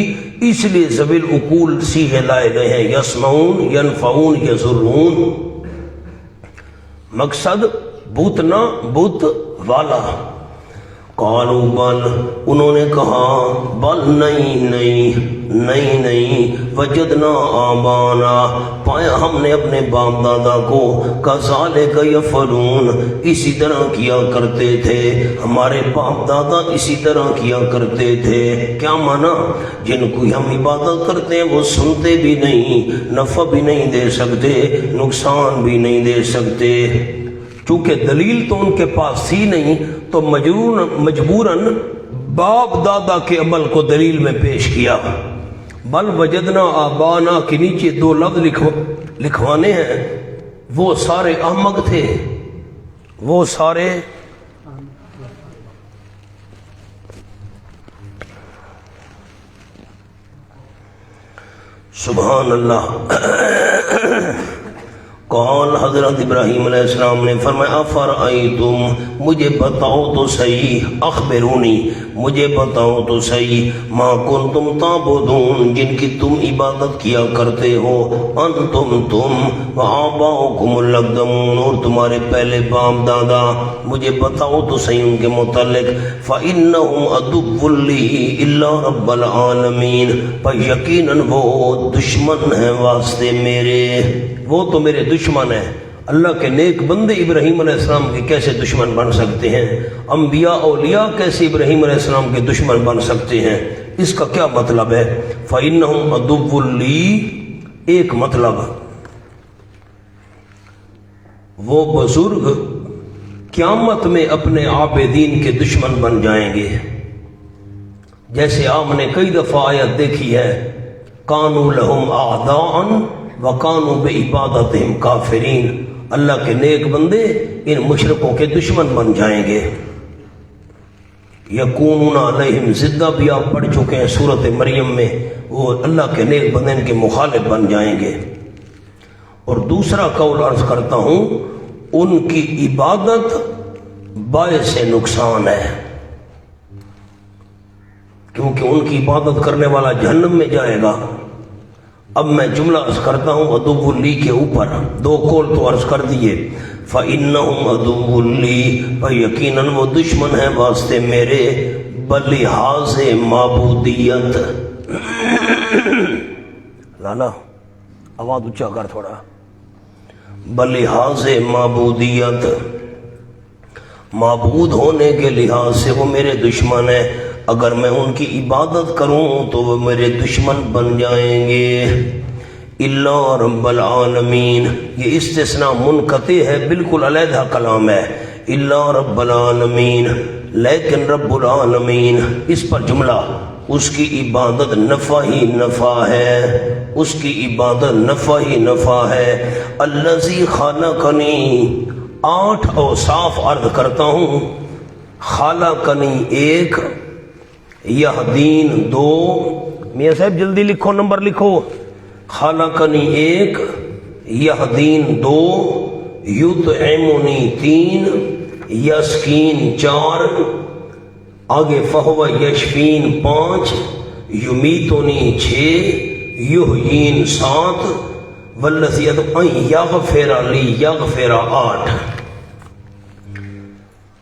Speaker 1: اس لیے ذوی العقول صیغے لائے گئے ہیں، یسمعون، ینفعون، یضرون۔ مقصد بت نہ بت والا۔ قالوا بل، انہوں نے کہا بل نہیں نہیں نہیں، وجدنا آبانا، پایا ہم نے اپنے باپ دادا کو، کذالک یفعلون، اسی طرح کیا کرتے تھے، ہمارے باپ دادا اسی طرح کیا کرتے تھے۔ کیا مانا؟ جن کو ہم عبادت کرتے ہیں وہ سنتے بھی نہیں، نفع بھی نہیں دے سکتے، نقصان بھی نہیں دے سکتے۔ چونکہ دلیل تو ان کے پاس تھی نہیں، تو مجبوراً باپ دادا کے عمل کو دلیل میں پیش کیا۔ بل وجدنا آبانا کے نیچے 2 لفظ لکھوانے ہیں۔ وہ سارے احمق تھے، وہ سارے سبحان اللہ۔ قال حضرت ابراہیم علیہ السلام نے فرمایا افرأیتم، مجھے بتاؤ تو صحیح، اخبرونی، مجھے بتاؤ تو صحیح، ما کنتم تعبدون، جن کی تم عبادت کیا کرتے ہو، انتم تم وآباؤکم الاقدمون، اور تمہارے پہلے باپ دادا، مجھے بتاؤ تو صحیح ان کے متعلق۔ فإنہم عدو لی الا رب العالمین، پر یقیناً وہ دشمن ہیں واسطے میرے، وہ تو میرے دشمن ہیں۔ اللہ کے نیک بندے ابراہیم علیہ السلام کے کیسے دشمن بن سکتے ہیں؟ انبیاء اولیاء کیسے ابراہیم علیہ السلام کے دشمن بن سکتے ہیں؟ اس کا کیا مطلب ہے؟ فإنہم عدو لی، ایک مطلب وہ بزرگ قیامت میں اپنے عابدین کے دشمن بن جائیں گے۔ جیسے آپ نے کئی دفعہ آیت دیکھی ہے، کانوا لہم اعداء وَقَانُوا بِعِبَادَتِهِمْ کافرین، اللہ کے نیک بندے ان مشرکوں کے دشمن بن جائیں گے۔ یکونون علیہم ضدہ بھی آپ پڑھ چکے ہیں سورۃ مریم میں، وہ اللہ کے نیک بندے ان کے مخالف بن جائیں گے۔ اور دوسرا قول عرض کرتا ہوں، ان کی عبادت باعث نقصان ہے، کیونکہ ان کی عبادت کرنے والا جہنم میں جائے گا۔ اب میں جملہ عرض کرتا ہوں عدو لی کے اوپر، دو قول تو عرض کر دیے، فَإِنَّهُمْ عَدُوٌّ لِّي، یقیناً وہ دشمن ہیں واسطے میرے، بلحاظ معبودیت۔ لالا آواز اونچا کر تھوڑا، بلحاظ معبودیت، معبود ہونے کے لحاظ سے وہ میرے دشمن ہیں، اگر میں ان کی عبادت کروں تو وہ میرے دشمن بن جائیں گے۔ اللہ رب العالمین، یہ استثناء منقطع ہے، بالکل علیحدہ کلام ہے، اللہ رب العالمین، لیکن رب العالمین اس پر جملہ، اس کی عبادت نفع ہی نفع ہے، اس کی عبادت نفع ہی نفع ہے۔ الذی خلقنی، 8 اوصاف عرض کرتا ہوں، خلقنی 1، یہدین 2، میاں صاحب جلدی لکھو، نمبر لکھو، خلقنی 1، یہدین 2، یطعمنی 3، یسکین 4، آگے فہو یشفین 5، یمیتنی 6، یحیین 7، والذی ادعو ان یغفر لی یغفر 8۔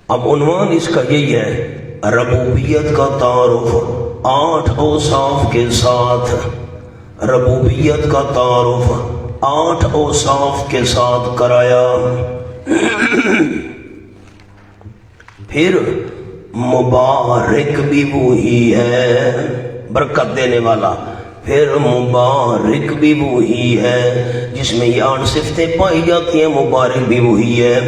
Speaker 1: اب عنوان اس کا یہی ہے، ربوبیت کا تعارف 8 اوصاف کے ساتھ، ربوبیت کا تعارف 8 اوصاف کے ساتھ کرایا۔ پھر مبارک بھی وہی ہے، برکت دینے والا، پھر مبارک بھی وہی ہے، جس میں یہ 8 صفتیں پائی جاتی ہیں، مبارک بھی وہی ہے۔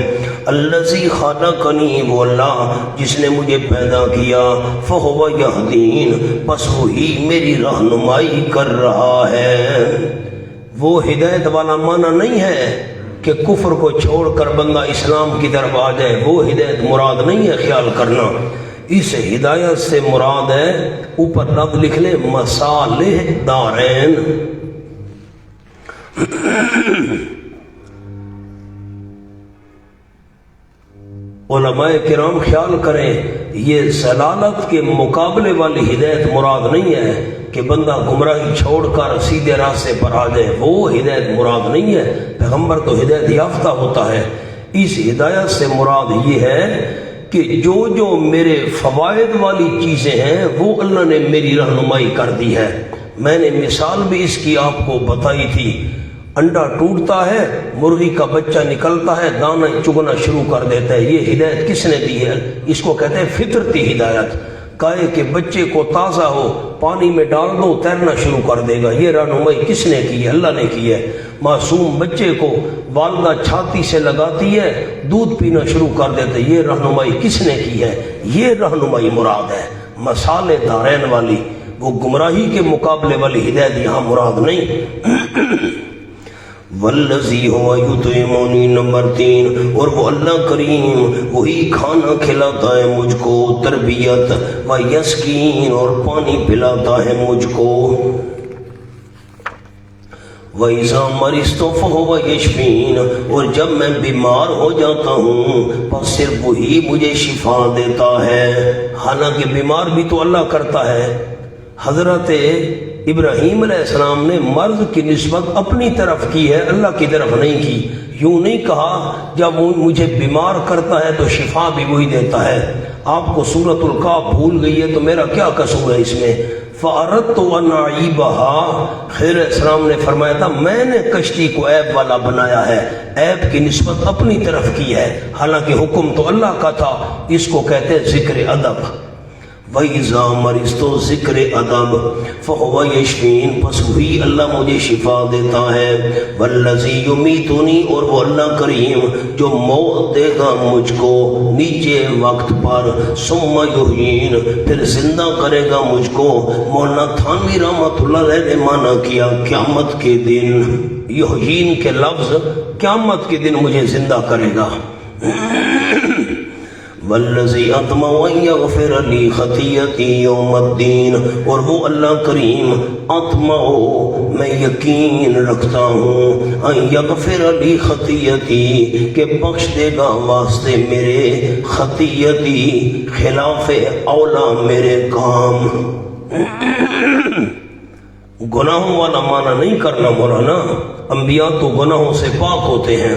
Speaker 1: الذی خلقنی، وہ اللہ جس نے مجھے پیدا کیا، فہو یہدین، بس وہی میری رہنمائی کر رہا ہے۔ وہ ہدایت والا معنی نہیں ہے کہ کفر کو چھوڑ کر بندہ اسلام کی طرف آ جائے، وہ ہدایت مراد نہیں ہے، خیال کرنا۔ اس ہدایت سے مراد ہے، اوپر لفظ لکھ لیں، مصالح دارین۔ علماء کرام خیال کریں، یہ ضلالت کے مقابلے والی ہدایت مراد نہیں ہے کہ بندہ گمراہی چھوڑ کر سیدھے راستے پر آ جائے، وہ ہدایت مراد نہیں ہے۔ پیغمبر تو ہدایت یافتہ ہوتا ہے۔ اس ہدایت سے مراد یہ ہے کہ جو میرے فوائد والی چیزیں ہیں وہ اللہ نے میری رہنمائی کر دی ہے۔ میں نے مثال بھی اس کی آپ کو بتائی تھی، انڈا ٹوٹتا ہے، مرغی کا بچہ نکلتا ہے، دانہ چگنا شروع کر دیتا ہے، یہ ہدایت کس نے دی ہے؟ اس کو کہتے ہیں فطرتی ہدایت۔ گائے کے بچے کو تازہ ہو، پانی میں ڈال دو، تیرنا شروع کر دے گا، یہ رہنمائی کس نے کی ہے؟ اللہ نے کی ہے۔ معصوم بچے کو والدہ چھاتی سے لگاتی ہے، دودھ پینا شروع کر دیتے، یہ رہنمائی کس نے کی ہے؟ یہ رہنمائی مراد ہے، مصالح دارین والی، وہ گمراہی کے مقابلے والی ہدایت یہاں مراد نہیں۔ والذی ہوا یطعمنی، نمبر 3، اور وہ اللہ کریم وہی کھانا کھلاتا ہے مجھ کو، تربیت، و یسکین، اور پانی پلاتا ہے مجھ کو، وَإِذَا مَرِضْتُ فَهُوَ يَشْفِينِ، اور جب میں بیمار ہو جاتا ہوں بس صرف وہی مجھے شفا دیتا ہے۔ حالانکہ بیمار بھی تو اللہ کرتا ہے۔ حضرت ابراہیم علیہ السلام نے مرض کی نسبت اپنی طرف کی ہے، اللہ کی طرف نہیں کی۔ یوں نہیں کہا جب وہ مجھے بیمار کرتا ہے تو شفا بھی وہی دیتا ہے۔ آپ کو سورۃ الکاف بھول گئی ہے تو میرا کیا قصور ہے اس میں؟ فَأَرَدْتُ أَنْ أَعِيبَهَا، خضر علیہ السلام نے فرمایا تھا میں نے کشتی کو عیب والا بنایا ہے، عیب کی نسبت اپنی طرف کی ہے، حالانکہ حکم تو اللہ کا تھا۔ اس کو کہتے ہیں ذکر ادب۔ وَإِذَا مَرِضْتُ، ذکر ادب، فَهُوَ يَشْفِينِ، پس وہی اللہ مجھے شفا دیتا ہے۔ وَالَّذِي يُمِيتُنِي، اور وہ اللہ کریم جو موت دے گا مجھ کو نیچے وقت پر، ثُمَّ يُحْيِينِ، پھر زندہ کرے گا مجھ کو۔ مولانا تھانوی رحمۃ اللہ علیہ نے معنی کیا قیامت کے دن، یحیین کے لفظ قیامت کے دن مجھے زندہ کرے گا۔ والذی اطمع ان یغفر لی خطیئتی یوم الدین، اور وہ اللہ کریم اطمع، میں یقین رکھتا ہوں، ان یغفر لی خطیئتی، کہ بخش دے گا واسطے میرے، خطیئتی خلاف اولا میرے کام۔ گناہوں والا معنی نہیں کرنا مولانا، انبیاء تو گناہوں سے پاک ہوتے ہیں۔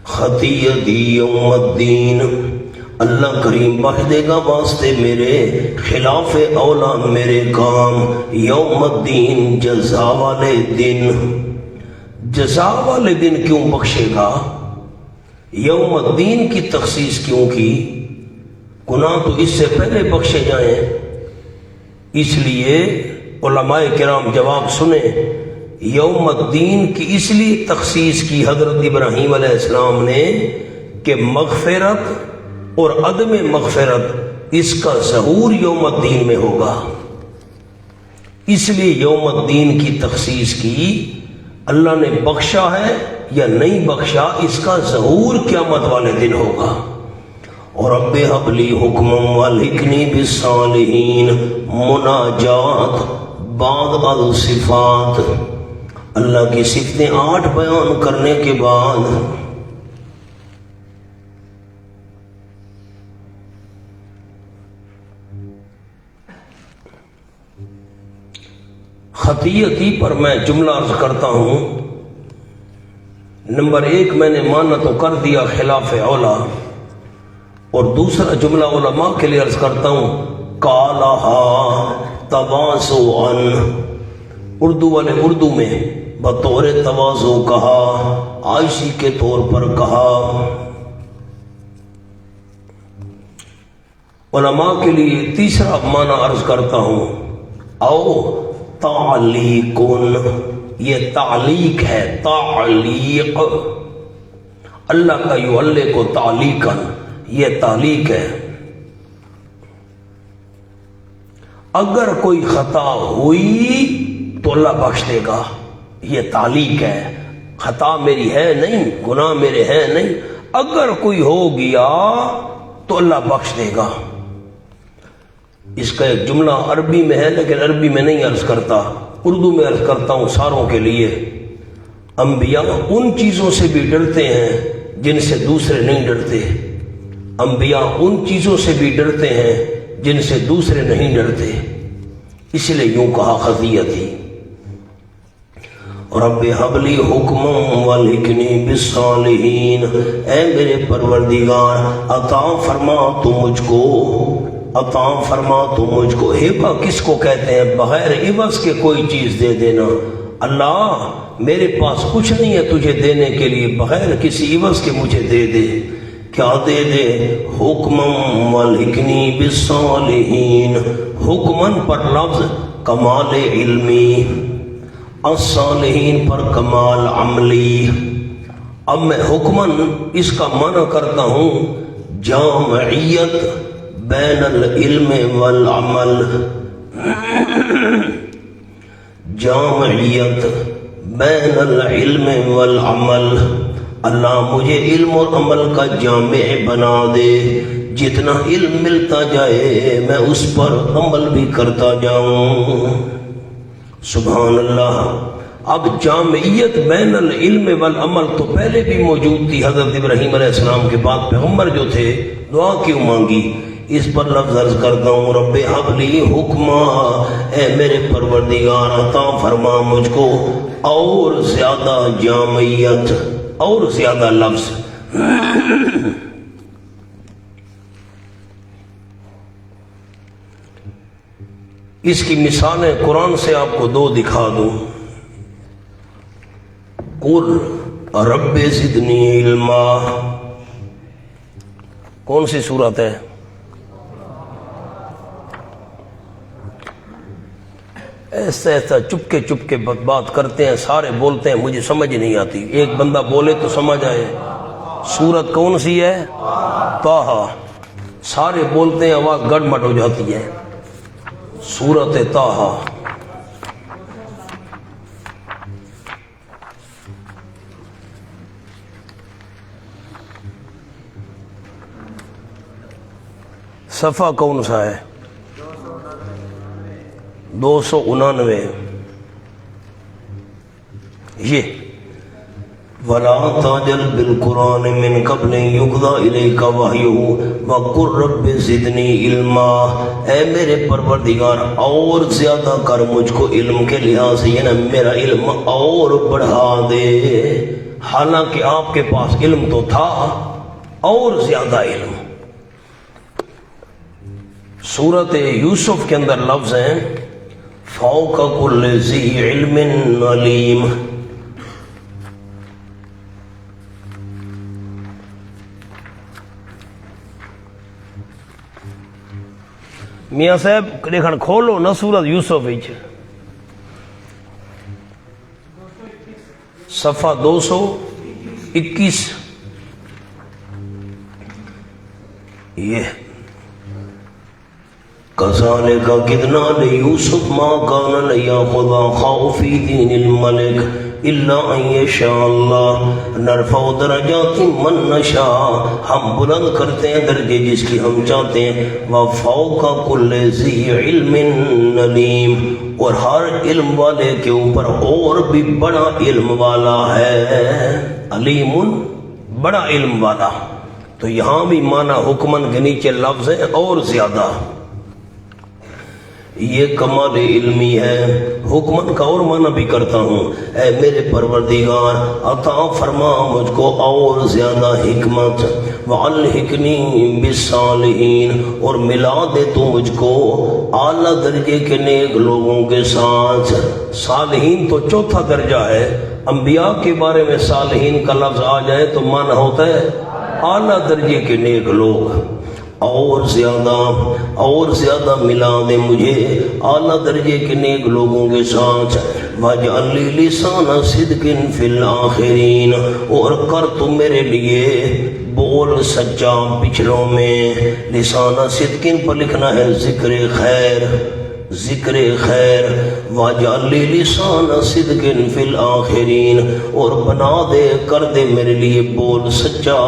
Speaker 1: خطیئتی یوم الدین، اللہ کریم بخش دے گا واسطے میرے، خلاف اولا میرے کام، یوم الدین جزا والے دن۔ جزا والے دن کیوں بخشے گا؟ یوم الدین کی تخصیص کیوں کی؟ گناہ تو اس سے پہلے بخشے جائیں۔ اس لیے علماء کرام جواب سنیں، یوم الدین کی اس لیے تخصیص کی حضرت ابراہیم علیہ السلام نے کہ مغفرت اور عدم مغفرت اس کا ظہور یوم الدین میں ہوگا، اس لیے یوم الدین کی تخصیص کی۔ اللہ نے بخشا ہے یا نہیں بخشا، اس کا ظہور قیامت والے دن ہوگا۔ اور رب ہب لی حکما والحقنی بالصالحین، مناجات بعد الصفات، اللہ کی صفتیں 8 بیان کرنے کے بعد خطیئتی پر میں جملہ عرض کرتا ہوں۔ نمبر 1 میں نے مانا تو کر دیا خلاف اولا، اور دوسرا جملہ علماء کے لیے عرض کرتا ہوں، کالہا تواضعا، اردو والے اردو میں بطور تواضع کہا، عائشی کے طور پر کہا۔ علماء کے لیے تیسرا معنی عرض کرتا ہوں، او تعلیقن، یہ تعلیق ہے، تعلیق، اللہ کا یعلق کو تعلیقن، یہ تعلیق ہے۔ اگر کوئی خطا ہوئی تو اللہ بخش دے گا، یہ تعلیق ہے۔ خطا میری ہے نہیں، گناہ میرے ہے نہیں، اگر کوئی ہو گیا تو اللہ بخش دے گا۔ اس کا ایک جملہ عربی میں ہے لیکن عربی میں نہیں عرض کرتا، اردو میں عرض کرتا ہوں ساروں کے لیے۔ انبیاء ان چیزوں سے بھی ڈرتے ہیں جن سے دوسرے نہیں ڈرتے، انبیاء ان چیزوں سے بھی ڈرتے ہیں جن سے دوسرے نہیں ڈرتے، اس لیے یوں کہا خطیئتی۔ رب حب لی حکما والحقنی بالصالحین، اے میرے پروردگار عطا فرما تو مجھ کو، عطا فرما تو مجھ کو۔ ہبہ کس کو کہتے ہیں؟ بغیر عوض کے کوئی چیز دے دینا۔ اللہ میرے پاس کچھ نہیں ہے تجھے دینے کے لیے، بغیر کسی عوض کے مجھے دے دے۔ کیا دے دے؟ حکمم والحقنی بالصالحین، حکمن پر لفظ کمال علمی، الصالحین پر کمال عملی۔ اب میں حکمن اس کا معنی کرتا ہوں جامعیت بین العلم والعمل، جامعیت بین العلم والعمل۔ اللہ مجھے علم اور عمل کا جامع بنا دے، جتنا علم ملتا جائے میں اس پر عمل بھی کرتا جاؤں۔ سبحان اللہ۔ اب جامعیت بین العلم والعمل تو پہلے بھی موجود تھی، حضرت ابراہیم علیہ السلام کے بعد پیغمبر جو تھے دعا کیوں مانگی؟ اس پر لفظ عرض کرتا ہوں، رب حب لی حکما، اے میرے پروردگار عطا فرما مجھ کو اور زیادہ جامعیت، اور زیادہ لفظ۔ اس کی مثالیں قرآن سے آپ کو 2 دکھا دوں۔ قل رب زدنی علما، کون سی سورت ہے؟ ایسا ایسا چپ کے بات کرتے ہیں، سارے بولتے ہیں، مجھے سمجھ نہیں آتی۔ ایک بندہ بولے تو سمجھ آئے۔ سورت کون سی ہے؟ طٰہٰ۔ سارے بولتے ہیں، آواز گڑمٹ ہو جاتی ہے۔ سورت طٰہٰ۔ صفحہ کون سا ہے؟ 299. یہ وَلَا تَعْجَلْ بِالْقُرْآنِ مِنْ قَبْلِ أَنْ يُقْضَىٰ إِلَيْكَ وَحْيُهُ وَقُلْ رَبِّ زِدْنِي عِلْمًا. اے میرے پروردگار اور زیادہ کر مجھ کو علم کے لحاظ سے، یعنی میرا علم اور بڑھا دے. حالانکہ آپ کے پاس علم تو تھا اور زیادہ علم. سورۃ یوسف کے اندر لفظ ہیں فوق کل ذی علم علیم. میاں صاحب دیکھن کھولو نا سورۃ یوسف وچ صفحہ 221. یہ کذالک کدنا لیوسف ما کان لیاخذ اخاه فی دین الملک الا ان یشاء اللہ نرفع درجات من نشاء. ہم بلند کرتے ہیں درجے جس کی ہم چاہتے ہیں. وفوق کل ذی علم علیم، اور ہر علم والے کے اوپر اور بھی بڑا علم والا ہے. علیم بڑا علم والا. تو یہاں بھی معنی حکمن کے نیچے لفظ ہے اور زیادہ. یہ کمال علمی ہے. حکمن کا اور معنی بھی کرتا ہوں، اے میرے پروردگار عطا فرما مجھ کو اور زیادہ حکمت. وَأَلْحِقْنِي بِالصَّالِحِينَ، اور ملا دے تو مجھ کو اعلیٰ درجے کے نیک لوگوں کے ساتھ. صالحین تو چوتھا درجہ ہے. انبیاء کے بارے میں صالحین کا لفظ آ جائے تو معنی ہوتا ہے اعلیٰ درجے کے نیک لوگ. اور زیادہ ملا دے مجھے اعلیٰ درجے کے نیک لوگوں کے ساتھ. وَاجْعَلْ لِي لِسَانَ صِدْقٍ فِي الْآخِرِينَ، اور کر تو میرے لیے بول سچا پچھلوں میں. لسان صدق پر لکھنا ہے ذکر خیر. وَاجْعَلْ لِي لِسَانَ صِدْقٍ فِي الْآخِرِينَ، اور بنا دے کر دے میرے لیے بول سچا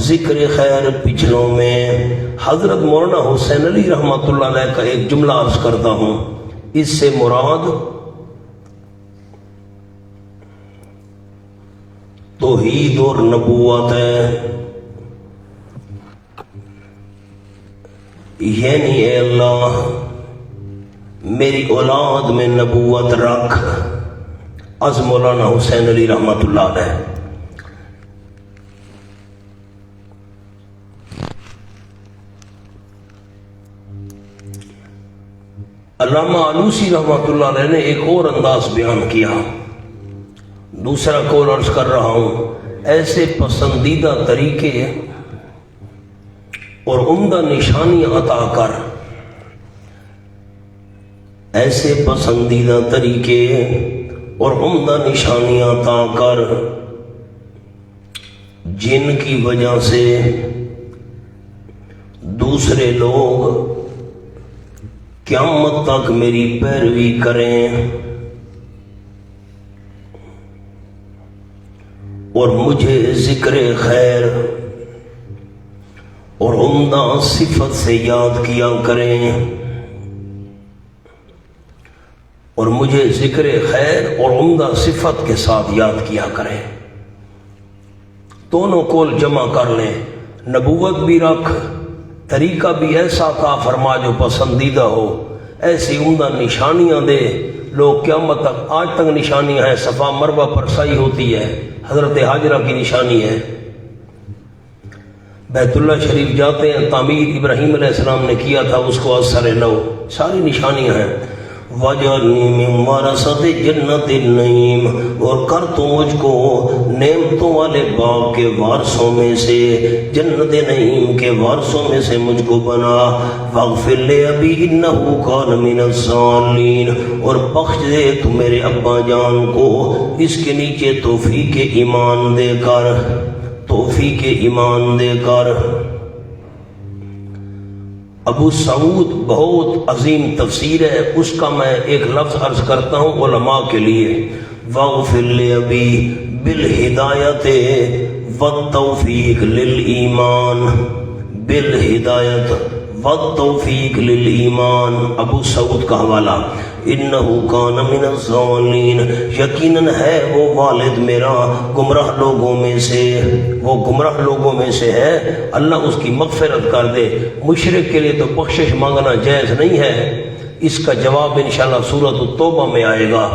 Speaker 1: ذکر خیر پچھلوں میں. حضرت مولانا حسین علی رحمۃ اللہ علیہ کا ایک جملہ عرض کرتا ہوں. اس سے مراد توحید اور نبوت ہے. یعنی اے اللہ میری اولاد میں نبوت رکھ. از مولانا حسین علی رحمۃ اللہ علیہ. علامہ آلوسی رحمۃ اللہ علیہ نے ایک اور انداز بیان کیا. دوسرا قول عرض کر رہا ہوں. ایسے پسندیدہ طریقے اور عمدہ نشانیاں عطا کر، ایسے پسندیدہ طریقے اور عمدہ نشانیاں عطا کر جن کی وجہ سے دوسرے لوگ قیامت تک میری پیروی کریں اور مجھے ذکر خیر اور عمدہ صفت سے یاد کیا کریں، اور مجھے ذکر خیر اور عمدہ صفت کے ساتھ یاد کیا کریں. دونوں قول جمع کر لیں. نبوت بھی رکھ، طریقہ بھی ایسا عطا فرما جو پسندیدہ ہو، ایسی عمدہ نشانیاں دے. لوگ قیامت تک، آج تک نشانیاں ہیں. صفا مروہ پر سعی ہوتی ہے، حضرت حاجرہ کی نشانی ہے. بیت اللہ شریف جاتے ہیں، تعمیر ابراہیم علیہ السلام نے کیا تھا، اس کو اثر نو، ساری نشانیاں ہیں. وَجَعَلْنِي مِن وَرَثَةِ جَنَّةِ النَّعِيمِ، اور کر تو مجھ کو نعمتوں والے باغ کے وارثوں میں سے، جنت نعیم کے وارثوں میں سے مجھ کو بنا. وَاغْفِرْ لِأَبِي إِنَّهُ كَانَ مِنَ الصَّالِحِينَ، اور بخش دے تو میرے ابا جان کو اس کے نیچے توفیق ایمان دے کر. ابو سعود بہت عظیم تفسیر ہے، اس کا میں ایک لفظ عرض کرتا ہوں علماء کے لیے. وَاغْفِرْ لِأَبِي بِالْہِدَایَةِ وَالتَّوْفِیقِ لِلْایمان، بِالْہِدَایَةِ والتوفیق للایمان، ابو سعود کا حوالہ، انہو کان من الضالین، یقیناً ہے وہ والد میرا گمراہ لوگوں میں سے، وہ گمراہ لوگوں میں سے ہے، اللہ اس کی مغفرت کر دے۔ مشرک کے لیے تو بخشش مانگنا جائز نہیں ہے، اس کا جواب انشاءاللہ سورۃ التوبہ میں آئے گا۔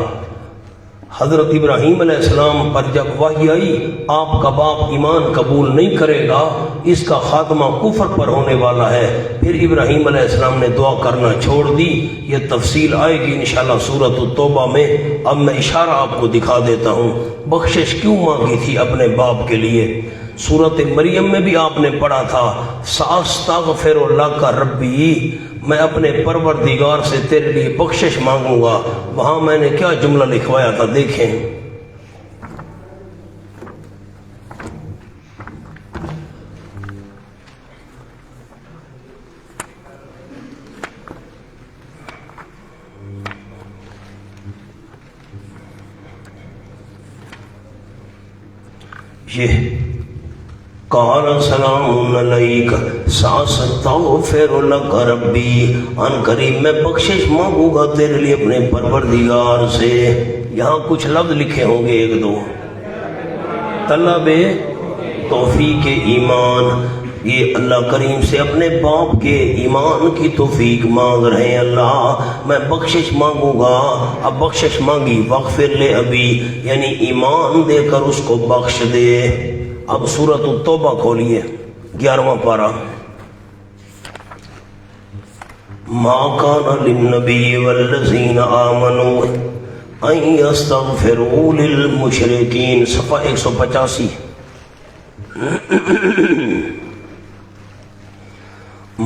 Speaker 1: حضرت ابراہیم علیہ السلام پر جب وحی آئی آپ کا باپ ایمان قبول نہیں کرے گا، اس کا خاتمہ کفر پر ہونے والا ہے، پھر ابراہیم علیہ السلام نے دعا کرنا چھوڑ دی، یہ تفصیل آئے گی انشاءاللہ سورۃ التوبہ میں۔ اب میں اشارہ آپ کو دکھا دیتا ہوں بخشش کیوں مانگی تھی اپنے باپ کے لیے۔ سورۃ مریم میں بھی آپ نے پڑھا تھا ساستغفر لک ربی، میں اپنے پروردگار سے تیرے لیے بخشش مانگوں گا، وہاں میں نے کیا جملہ لکھوایا تھا دیکھیں۔ یہ قال سلام علیک ساستغفر لک ربی، ان قریب میں بخشش مانگوں گا تیرے لیے اپنے پروردگار سے۔ یہاں کچھ لفظ لکھے ہوں گے ایک دو، طلب توفیق ایمان، یہ اللہ کریم سے اپنے باپ کے ایمان کی توفیق مانگ رہے ہیں، اللہ میں بخشش مانگوں گا۔ اب بخشش مانگی، واغفر لے ابی، یعنی ایمان دے کر اس کو بخش دے۔ اب سورۃ التوبہ کھولیے 11واں پارہ۔ ما کان للنبی والذین آمنوا ان یستغفروا للمشرکین، صفحہ 185۔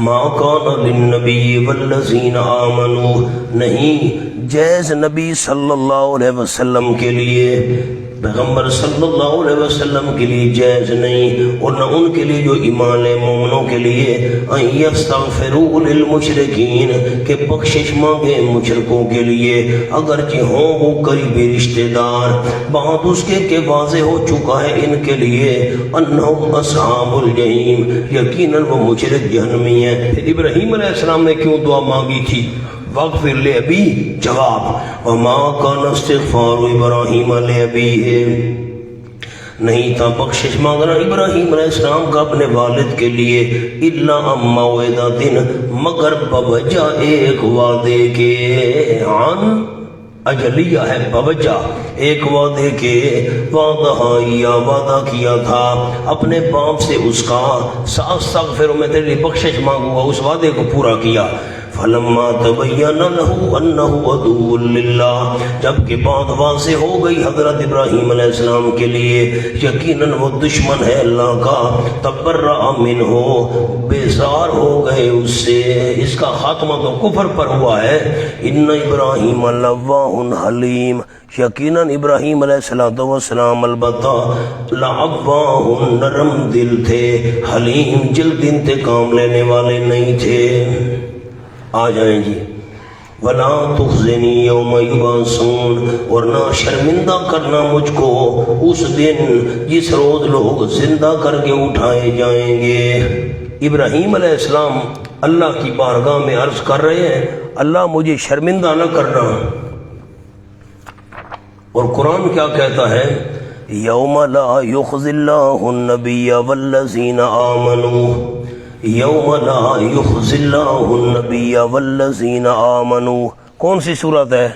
Speaker 1: ما کان للنبی والذین آمنوا، نہیں جیز نبی صلی اللہ علیہ وسلم کے لیے، پیغمبر صلی اللہ علیہ وسلم کے لیے جائز نہیں، اور نہ ان کے لیے جو ایمان لے مومنوں کے لیے، ان یستغفروا للمشرکین، کہ بخشش مانگے مشرکوں کے لیے اگرچہ ہوں وہ قریبی رشتہ دار، بات اس کے کہ واضح ہو چکا ہے ان کے لیے انہم اصحاب الجحیم، یقیناً وہ مشرک جہنمی ہیں۔ پھر ابراہیم علیہ السلام نے کیوں دعا مانگی تھی؟ واغفر لے ابی، جواب وما کان استغفار ابراہیم لے ابی، نہیں تھا بخشش مانگنا ابراہیم علیہ السلام کا اپنے والد کے لیے، الا ام موعدۃ، مگر بوجہ ایک وعدے کے، عن اجلیہ ہے بوجہ ایک وعدے کے، وعدہ کیا تھا اپنے باپ سے اس کا، ساستغفر، میں تیرے لیے بخشش مانگوں گا، اس وعدے کو پورا کیا۔ فلما تبین له انه عدو للہ، جب کہ بات واضح ہو گئی حضرت ابراہیم علیہ السلام کے لیے یقیناً وہ دشمن ہے اللہ کا، تبرأ منہ، بیزار ہو گئے اس سے، اس کا خاتمہ تو کفر پر ہوا ہے۔ ان ابراہیم لواہ حلیم، یقیناً ابراہیم علیہ السلام البتہ لعواہ، نرم دل تھے، حلیم، جلد انتقام لینے والے نہیں تھے۔ آ جائیں جی، وَلَا تُخْزِنِي يَوْمَ يُبْعَثُونَ، اور نہ شرمندہ کرنا مجھ کو اس دن جس روز لوگ زندہ کر کے اٹھائے جائیں گے۔ ابراہیم علیہ السلام اللہ کی بارگاہ میں عرض کر رہے ہیں اللہ مجھے شرمندہ نہ کرنا، اور قرآن کیا کہتا ہے؟ یوم لا یخزی اللہ النبی والذین آمنوا، یوم لا یخزی اللہ النبی والذین آمنوا، کون سی صورت ہے؟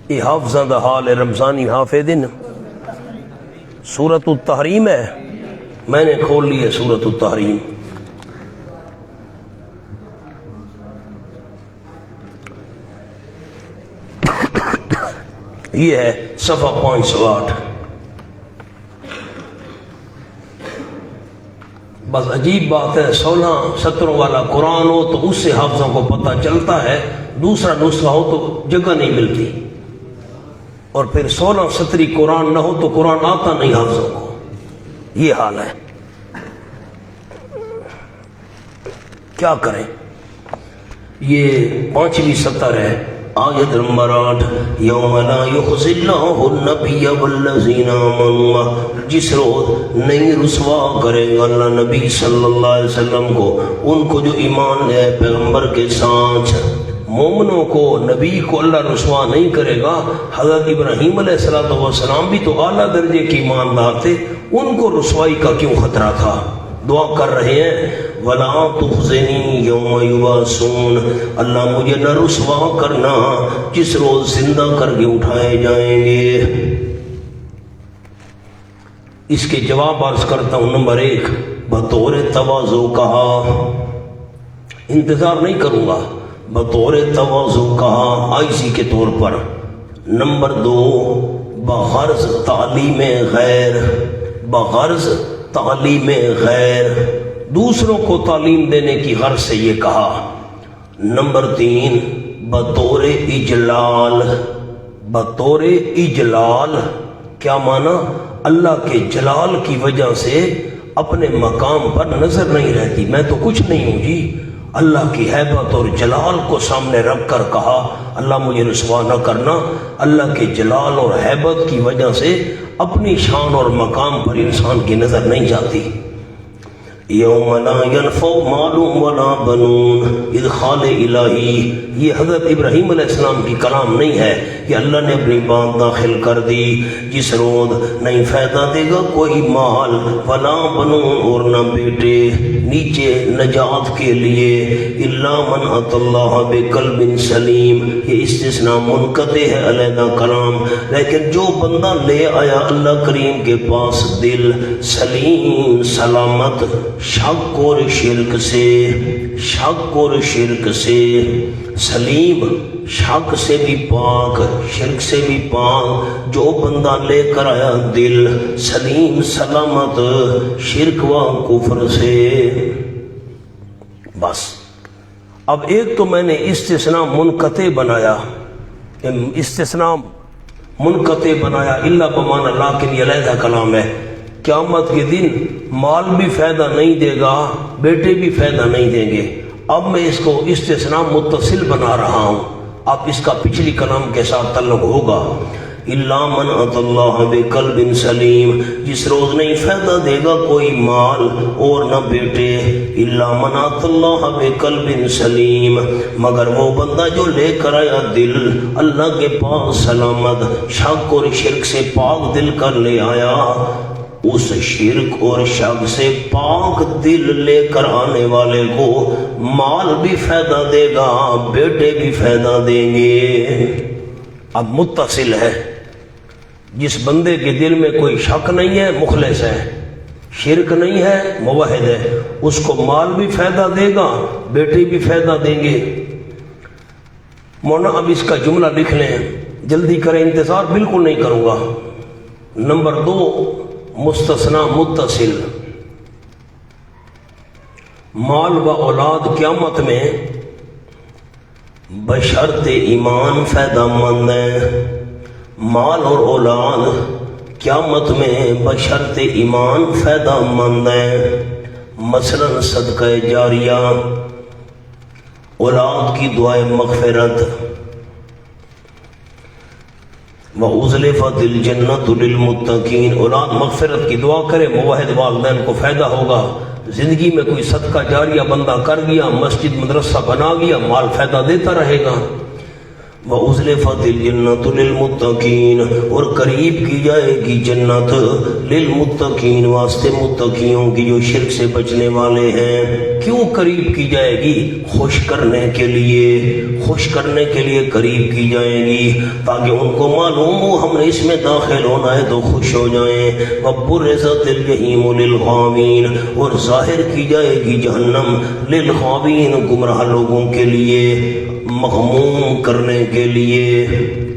Speaker 1: یہ حافظہ دا حال رمضانی حافظن، سورۃ التحریم ہے، میں نے کھول لی ہے سورۃ التحریم۔ یہ ہے صفحہ 508۔ بس عجیب بات ہے، 16-17 والا قرآن ہو تو اس سے حافظوں کو پتہ چلتا ہے، دوسرا نسخہ ہو تو جگہ نہیں ملتی، اور پھر 16-17 قرآن نہ ہو تو قرآن آتا نہیں حافظوں کو، یہ حال ہے۔ کیا کریں؟ یہ 5ویں سطر ہے، آیت نمبر 8 یوم لا یخزی اللہ النبی والذین آمنوا، جس روز نہیں رسوا کرے گا اللہ نبی صلی اللہ علیہ وسلم کو، ان کو جو ایمان لے آئے پیغمبر کے ساتھ۔ مومنوں کو، نبی کو اللہ رسوا نہیں کرے گا۔ حضرت ابراہیم علیہ السلام بھی تو اعلیٰ درجے کے ایماندار تھے، ان کو رسوائی کا کیوں خطرہ تھا؟ دعا کر رہے ہیں وَلَا تُخْزِنِي يَوْمَ يُبْعَثُونَ، اللہ مجھے نہ رسوا کرنا جس روز زندہ کر کے اٹھائے جائیں گے۔ اس کے جواب عرض کرتا ہوں۔ نمبر 1، بطور تواضع کہا، انتظار نہیں کروں گا، بطور تواضع کہا، آئزی کے طور پر۔ نمبر 2، بغرض تعلیم غیر، بغرض تعلیم غیر، دوسروں کو تعلیم دینے کی غرض سے یہ کہا۔ نمبر 3، بطور اجلال، بطور اجلال کیا معنی؟ اللہ کے جلال کی وجہ سے اپنے مقام پر نظر نہیں رہتی، میں تو کچھ نہیں ہوں جی، اللہ کی ہیبت اور جلال کو سامنے رکھ کر کہا اللہ مجھے رسوا نہ کرنا۔ اللہ کے جلال اور ہیبت کی وجہ سے اپنی شان اور مقام پر انسان کی نظر نہیں جاتی۔ یوم لا ینفع مال ولا بنون، ادخال الہی، یہ حضرت ابراہیم علیہ السلام کی کلام نہیں ہے، کہ اللہ نے اپنی بات داخل کر دی۔ جس روز نہیں فائدہ دے گا کوئی مال، ولا بنون، اور نہ بیٹے، نیچے نجات کے لیے، الا من اتى اللہ بقلب سلیم، یہ استثناء منقطع ہے، علیحدہ کلام، لیکن جو بندہ لے آیا اللہ کریم کے پاس دل سلیم، سلامت، شک اور شرک سے، شک اور شرک سے، سلیم، شک سے بھی پاک، شرک سے بھی پاک، جو بندہ لے کر آیا دل سلیم سلامت شرک و کفر سے۔ بس اب ایک تو میں نے استثناء منقطع بنایا، استثناء منقطع بنایا، الا بمعنی لیکن یہ علیحدہ کلام ہے۔ قیامت کے دن مال بھی فائدہ نہیں دے گا، بیٹے بھی فائدہ نہیں دیں گے۔ اب میں اس کو استثناء متصل بنا رہا ہوں، اب اس کا پچھلی کلام کے ساتھ تعلق ہوگا۔ الا من اتى اللہ بقلب سلیم، جس روز نہیں فائدہ دے گا کوئی مال اور نہ بیٹے، الا من اتى اللہ بقلب سلیم، مگر وہ بندہ جو لے کر آیا دل اللہ کے پاس سلامت، شک اور شرک سے پاک دل کر لے آیا، اس شرک اور شک سے پاک دل لے کر آنے والے کو مال بھی فائدہ دے گا، بیٹے بھی فائدہ دیں گے۔ اب متصل ہے، جس بندے کے دل میں کوئی شک نہیں ہے مخلص ہے، شرک نہیں ہے موحد ہے، اس کو مال بھی فائدہ دے گا، بیٹے بھی فائدہ دیں گے۔ مولانا اب اس کا جملہ لکھ لیں، جلدی کریں، انتظار بالکل نہیں کروں گا۔ نمبر 2، مستثنیٰ متصل، مال و اولاد قیامت میں بشرط ایمان فائدہ مند ہے، مال اور اولاد قیامت میں بشرط ایمان فائدہ مند ہے۔ مثلا صدقہ جاریہ، اولاد کی دعائے مغفرت، وَأُزْلِفَتِ الْجَنَّةُ لِلْمُتَّقِينَ، اولاد مغفرت کی دعا کرے، موحد والدین کو فائدہ ہوگا۔ زندگی میں کوئی صدقہ جاریہ بندہ کر گیا، مسجد مدرسہ بنا گیا، مال فائدہ دیتا رہے گا۔ وَأُزْلِفَتِ الْجَنَّةُ لِلْمُتَّقِينَ، اور قریب کی جائے گی جنت للمتقین، واسطے متقیوں کی جو شرک سے بچنے والے ہیں۔ کیوں قریب کی جائے گی؟ خوش کرنے کے لیے، خوش کرنے کے لیے قریب کی جائے گی، تاکہ ان کو معلوم ہو ہم نے اس میں داخل ہونا ہے تو خوش ہو جائیں۔ وَبُرِّزَتِ الْجَحِيمُ لِلْغَاوِينَ، اور ظاہر کی جائے گی جہنم للغاوین، گمراہ لوگوں کے لیے، مغموم کرنے کے لیے۔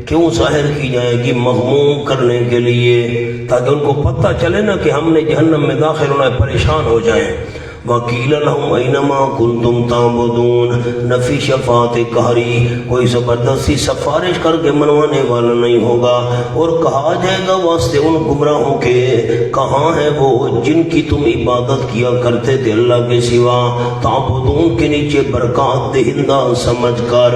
Speaker 1: کیوں ظاہر کی جائے گی؟ مغموم کرنے کے لیے، تاکہ ان کو پتہ چلے نا کہ ہم نے جہنم میں داخل ہونا ہے، پریشان ہو جائیں۔ وَقِيلَ لَهُمْ أَيْنَمَا كُنْتُمْ تَعْبُدُونَ، نفی شفاعت قہری، کوئی زبردستی سفارش کر کے منوانے والا نہیں ہوگا، اور کہا جائے گا واسطے ان گمراہوں کے، کہاں ہے وہ جن کی تم عبادت کیا کرتے تھے اللہ کے سوا، تعبدون کے نیچے برکات دہندہ سمجھ کر،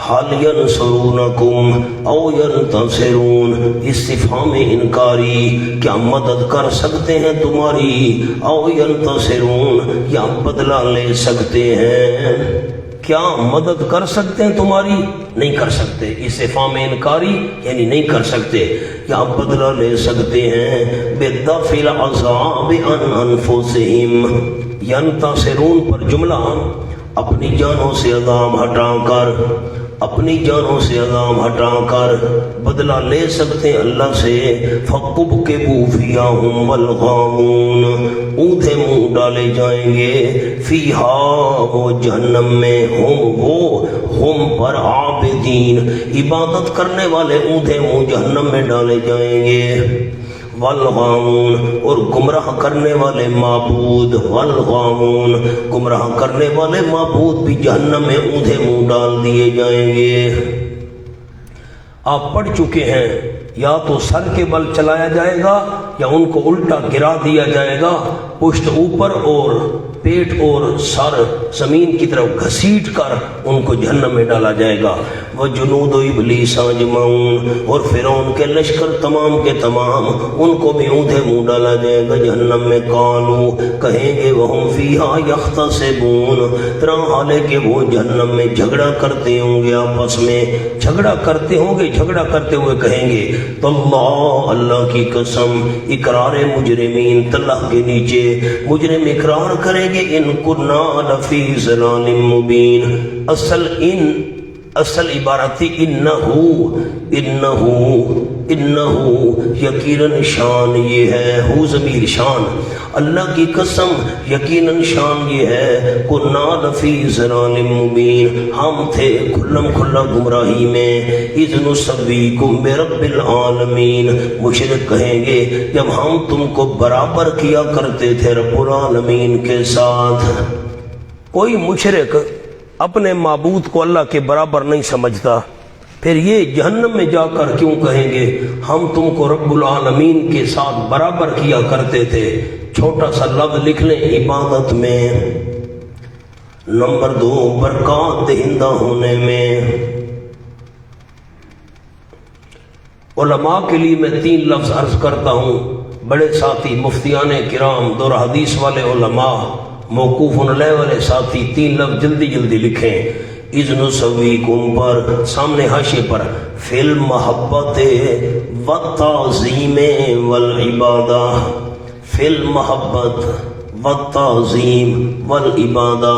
Speaker 1: حل ینصرونکم او ینتصرون، استفہام انکاری، کیا مدد کر سکتے ہیں تمہاری، او ینتصرون یا بدلہ لے سکتے ہیں، کیا مدد کر سکتے ہیں تمہاری، نہیں کر سکتے، استفہام انکاری یعنی نہیں کر سکتے، یا بدلہ لے سکتے ہیں، بدفع العذاب عن انفسہم، ینتصرون پر جملہ اپنی جانوں سے عذاب ہٹا کر، اپنی جانوں سے عذاب ہٹا کر بدلہ لے سکتے ہیں اللہ سے، فَقُبْكِبُوا فِيهَا هُمْ وَالْغَاوُونَ، اونھے منہ ڈالے جائیں گے، فیہا وہ جہنم میں، ہم پر عابدین عبادت کرنے والے اونھے منہ جہنم میں ڈالے جائیں گے، والغاوون اور گمراہ کرنے والے معبود، والغاوون گمراہ کرنے والے معبود بھی جہنم میں اونھے منہ ڈال دیے جائیں گے۔ آپ پڑھ چکے ہیں، یا تو سر کے بل چلایا جائے گا یا ان کو الٹا گرا دیا جائے گا، پشت اوپر اور پیٹ اور سر زمین کی طرف گھسیٹ کر ان کو جہنم میں ڈالا جائے گا۔ وجنود ابلیس اجمعون، اور فرعون کے لشکر تمام کے تمام، ان کو بھی اونھے منہ ڈالا جائے گا جہنم میں، قالوا کہیں گے، وہم فیہا یختصمون، طرح حالے کہ وہ جہنم میں جھگڑا کرتے ہوں گے، آپس میں جھگڑا کرتے ہوں گے، جھگڑا کرتے ہوئے کہیں گے، تاللہ اللہ کی قسم، اقرار مجرمین تلہ کے نیچے مجرم اقرار کریں گے، ان کنا لفی ضلال مبین، اصل عبارت تھی انہو یقیناً شان یہ ہے، ہو ضمیر شان، اللہ کی قسم یقیناً شان یہ ہے، کنا لفی ضلال مبین، ہم تھے کھلم کھلا گمراہی میں، اذ نسویکم برب العالمین، مشرک کہیں گے جب ہم تم کو برابر کیا کرتے تھے رب العالمین کے ساتھ۔ کوئی مشرک اپنے معبود کو اللہ کے برابر نہیں سمجھتا، پھر یہ جہنم میں جا کر کیوں کہیں گے ہم تم کو رب العالمین کے ساتھ برابر کیا کرتے تھے۔ چھوٹا سا لفظ لکھ لیں عبادت میں۔ نمبر 2، برکات دہندہ ہونے میں۔ علماء کے لیے میں 3 لفظ عرض کرتا ہوں، بڑے ساتھی مفتیان کرام، دور حدیث والے علماء، موقوف علیہ والے ساتھی 3 لفظ جلدی جلدی لکھیں۔ اذ نسویکم پر سامنے حاشیے پر، فی المحبت والتعظیم والعبادہ، فی المحبت والتعظیم والعبادہ،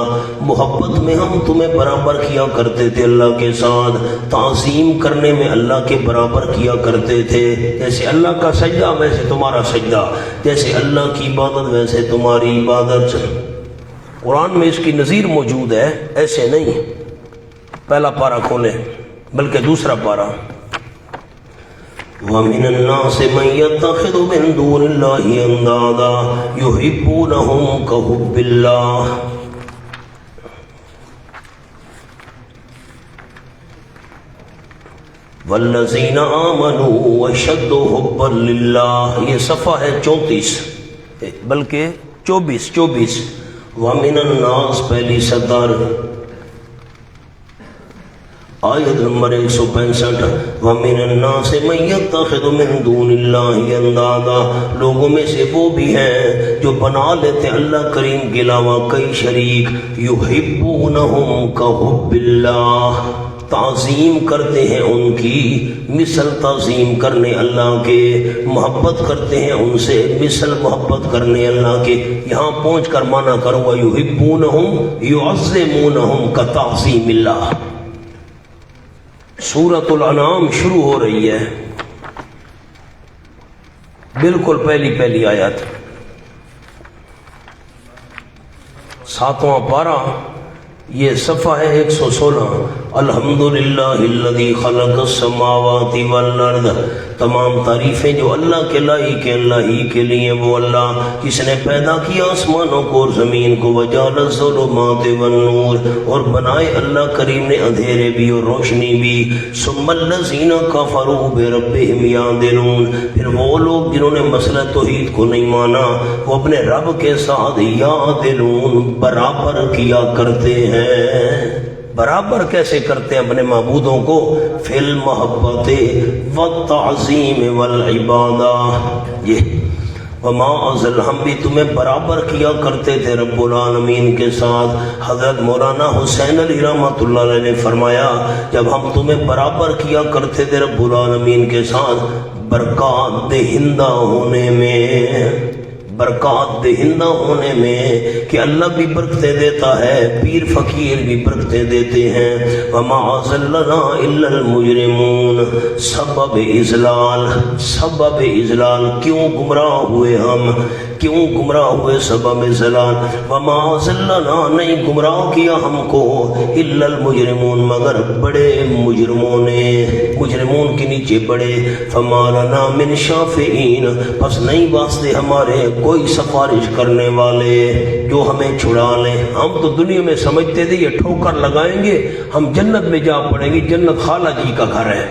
Speaker 1: محبت میں ہم تمہیں برابر کیا کرتے تھے اللہ کے ساتھ، تعظیم کرنے میں اللہ کے برابر کیا کرتے تھے، جیسے اللہ کا سجدہ ویسے تمہارا سجدہ، جیسے اللہ کی عبادت ویسے تمہاری عبادت۔ قرآن میں اس کی نظیر موجود ہے، ایسے نہیں۔ پہلا پارہ کھولیں، بلکہ دوسرا پارہ، وَمِنَ النَّاسِ مَن يَتَّخِذُ مِن دُونِ اللَّهِ أَندَادًا يُحِبُّونَهُمْ كَحُبِّ اللَّهِ، وَالَّذِينَ آمَنُوا أَشَدُّ حُبًّا لِلَّهِ، یہ صفحہ ہے 34 بلکہ 24۔ وَمِنَ النَّاسِ پہلی سطر، آیت نمبر 165، وَمِنَ النَّاسِ مَن يَتَّخِذُ مِن دُونِ اللَّهِ أَندَادًا، لوگوں میں سے وہ بھی ہیں جو بنا لیتے اللہ کریم کے علاوہ کئی شریک، يُحِبُّونَهُمْ كَحُبِّ اللَّهِ، تعظیم کرتے ہیں ان کی مثل تعظیم کرنے اللہ کے، محبت کرتے ہیں ان سے مثل محبت کرنے اللہ کے۔ یہاں پہنچ کر معنی کرو وَيُحِبُّونَهُمْ يُعَظِّمُونَهُمْ كَتَعْظِيمِ اللَّهِ۔ سورۃ الانعام شروع ہو رہی ہے، بالکل پہلی آیت، 7واں پارہ، یہ صفحہ ہے 116۔ الحمدللہ الذی خلق السماوات والارض، تمام تعریفیں جو اللہ کے لائق ہیں، اللہ ہی کے لیے، وہ اللہ جس نے پیدا کیا آسمانوں کو اور زمین کو، وجعل الظلمات والنور، اور بنائے اللہ کریم نے اندھیرے بھی اور روشنی بھی، ثم الذین کفروا بربہم یعدلون، پھر وہ لوگ جنہوں نے مسئلہ توحید کو نہیں مانا، وہ اپنے رب کے ساتھ یعدلون برابر کیا کرتے ہیں۔ برابر کیسے کرتے ہیں اپنے معبودوں کو؟ فی المحبت والتعظیم والعبادہ، یہ وما ازل، ہم بھی تمہیں برابر کیا کرتے تھے رب العالمین کے ساتھ۔ حضرت مولانا حسین علی رحمۃ اللہ علیہ نے فرمایا جب ہم تمہیں برابر کیا کرتے تھے رب العالمین کے ساتھ برکات دہندہ ہونے میں، برکات دہندہ ہونے میں کہ اللہ بھی برکتیں دیتا ہے، پیر فقیر بھی برکتیں دیتے ہیں۔ وما ضلنا الا المجرمون، سبب اضلال، سبب اضلال، کیوں گمراہ ہوئے ہم، کیوں گمراہ ہوئے؟ سبب ضلال۔ وما ضلنا، نہیں گمراہ کیا ہم کو، الا المجرمون، مگر بڑے مجرموں نے، مجرمون کے نیچے بڑے۔ فما لنا من شافعین، پس نہیں واسطے ہمارے کوئی سفارش کرنے والے جو ہمیں چھڑا لیں۔ ہم تو دنیا میں سمجھتے تھے یہ ٹھوکر لگائیں گے ہم جنت میں جا پڑیں گے، جنت خالہ جی کا گھر ہے،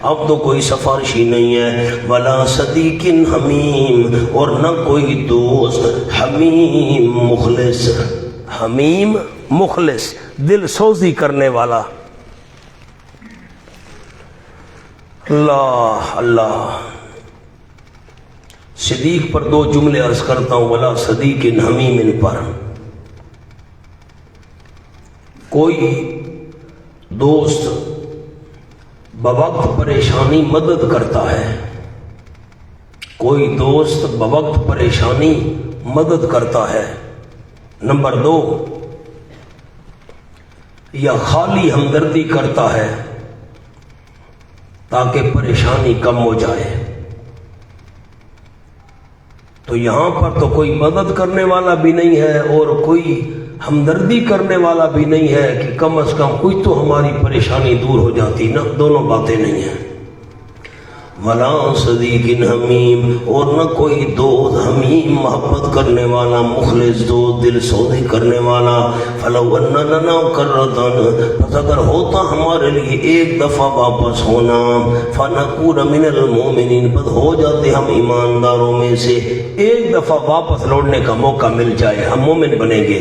Speaker 1: اب تو کوئی سفارش ہی نہیں ہے۔ ولا صدیق حمیم، اور نہ کوئی دوست حمیم مخلص، حمیم مخلص، دل سوزی کرنے والا۔ اللہ اللہ، صدیق پر دو جملے عرض کرتا ہوں، ولا صدیق حمیم پر۔ کوئی دوست بوقت پریشانی مدد کرتا ہے، کوئی دوست بوقت پریشانی مدد کرتا ہے۔ نمبر دو، یا خالی ہمدردی کرتا ہے تاکہ پریشانی کم ہو جائے۔ تو یہاں پر تو کوئی مدد کرنے والا بھی نہیں ہے اور کوئی ہمدردی کرنے والا بھی نہیں ہے کہ کم از کم کچھ تو ہماری پریشانی دور ہو جاتی نا، دونوں باتیں نہیں ہیں۔ ولا صدیق حمیم، اور نہ کوئی دوست حمیم محبت کرنے والا، مخلص دوست دل سوزی کرنے والا۔ فلو ان لنا کرۃ، پس اگر ہوتا ہمارے لیے ایک دفعہ واپس ہونا، فنکون من المؤمنین، پس ہو جاتے ہم ایمانداروں میں سے، ایک دفعہ واپس لوٹنے کا موقع مل جائے ہم مومن بنیں گے۔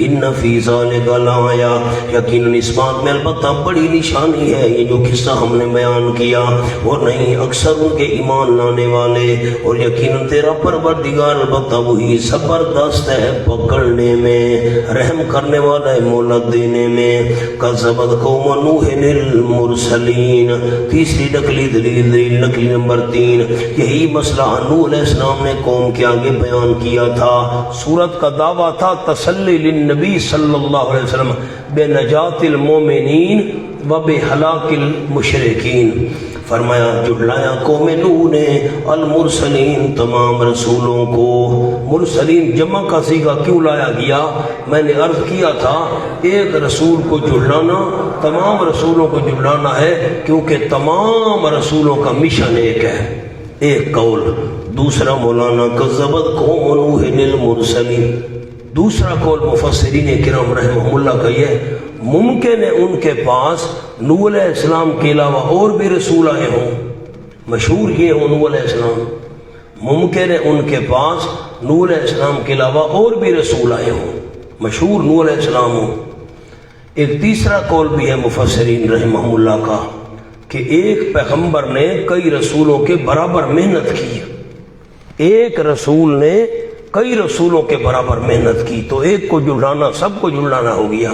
Speaker 1: ان فی ذلک لآیہ، یقیناً اس بات میں البتہ بڑی نشانی ہے، یہ جو قصہ ہم نے بیان کیا، اور نہیں اکثر ان کے ایمان لانے والے، اور یقیناً تیرا پروردگار البتہ وہی زبردست ہے پکڑنے میں، رحم کرنے والا ہے مہلت دینے میں۔ کذبت قوم نوح المرسلین، تیسری نقلی دلیل نقلی نمبر 3، یہی مسئلہ نوح علیہ السلام نے قوم کے آگے بیان کیا تھا۔ سورت کا دعویٰ تھا تسلی للنبی صلی اللہ علیہ وسلم بنجات المومنین و بہلاک المشرکین۔ فرمایا جھٹلایا قوم نوح نے المرسلین، تمام رسولوں کو۔ مرسلین جمع کا صیغہ کیوں لایا گیا؟ میں نے عرض کیا تھا ایک رسول کو جھٹلانا تمام رسولوں کو جھٹلانا ہے، کیونکہ تمام رسولوں کا مشن ایک ہے، ایک قول۔ دوسرا مولانا کذبت قوم نوح المرسلین، دوسرا قول مفسرین کرام رحمہ اللہ کا یہ ممکن ہے ان کے پاس نوح علیہ السلام کے علاوہ اور بھی رسول آئے ہوں، مشہور یہ ہوں نوح علیہ السلام، ممکن ہے ان کے پاس نوح علیہ السلام کے علاوہ اور بھی رسول آئے ہوں، مشہور نوح علیہ السلام ہوں۔ ایک تیسرا قول بھی ہے مفسرین رحمہ اللہ کا کہ ایک پیغمبر نے کئی رسولوں کے برابر محنت کی، ایک رسول نے کئی رسولوں کے برابر محنت کی، تو ایک کو جھٹلانا سب کو جھٹلانا ہو گیا۔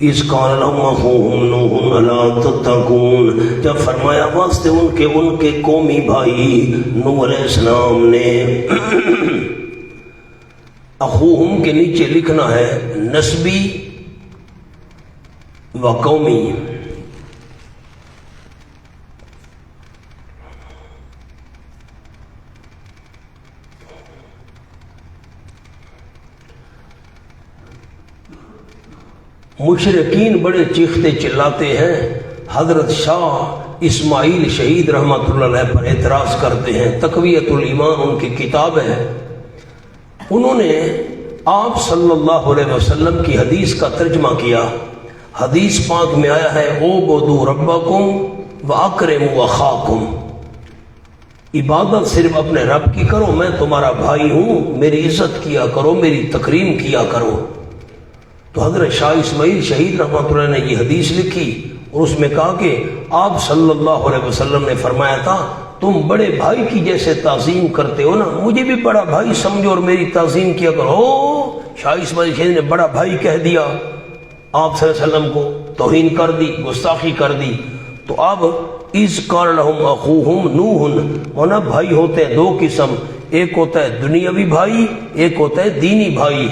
Speaker 1: اس قال لهم اخوهم نوح الا تتقون، جب فرمایا واسطے ان کے قومی بھائی نوح علیہ السلام نے، اخوہم کے نیچے لکھنا ہے نسبی و قومی۔ مشرقین بڑے چیختے چلاتے ہیں، حضرت شاہ اسماعیل شہید رحمۃ اللہ علیہ پر اعتراض کرتے ہیں، تقویت الایمان ان کی کتاب ہے، انہوں نے آپ صلی اللہ علیہ وسلم کی حدیث کا ترجمہ کیا۔ حدیث پاک میں آیا ہے اعبدوا ربکم واکرموا اخاکم، عبادت صرف اپنے رب کی کرو، میں تمہارا بھائی ہوں، میری عزت کیا کرو، میری تکریم کیا کرو۔ تو حضرت شاہ اسماعیل شہید رحمۃ اللہ نے یہ حدیث لکھی اور اس میں کہا کہ آپ صلی اللہ علیہ وسلم نے فرمایا تھا تم بڑے بھائی کی جیسے تعظیم کرتے ہو نا، مجھے بھی بڑا بھائی سمجھو اور میری تعظیم کیا کرو۔ شاہ اسماعیل شہید نے بڑا بھائی کہہ دیا آپ صلی اللہ علیہ وسلم کو، توہین کر دی، گستاخی کر دی۔ تو اب اذ قال لهم اخوهم نوح، ہونا بھائی ہوتے ہیں دو قسم، ایک ہوتا ہے دنیاوی بھائی، ایک ہوتا ہے دینی بھائی۔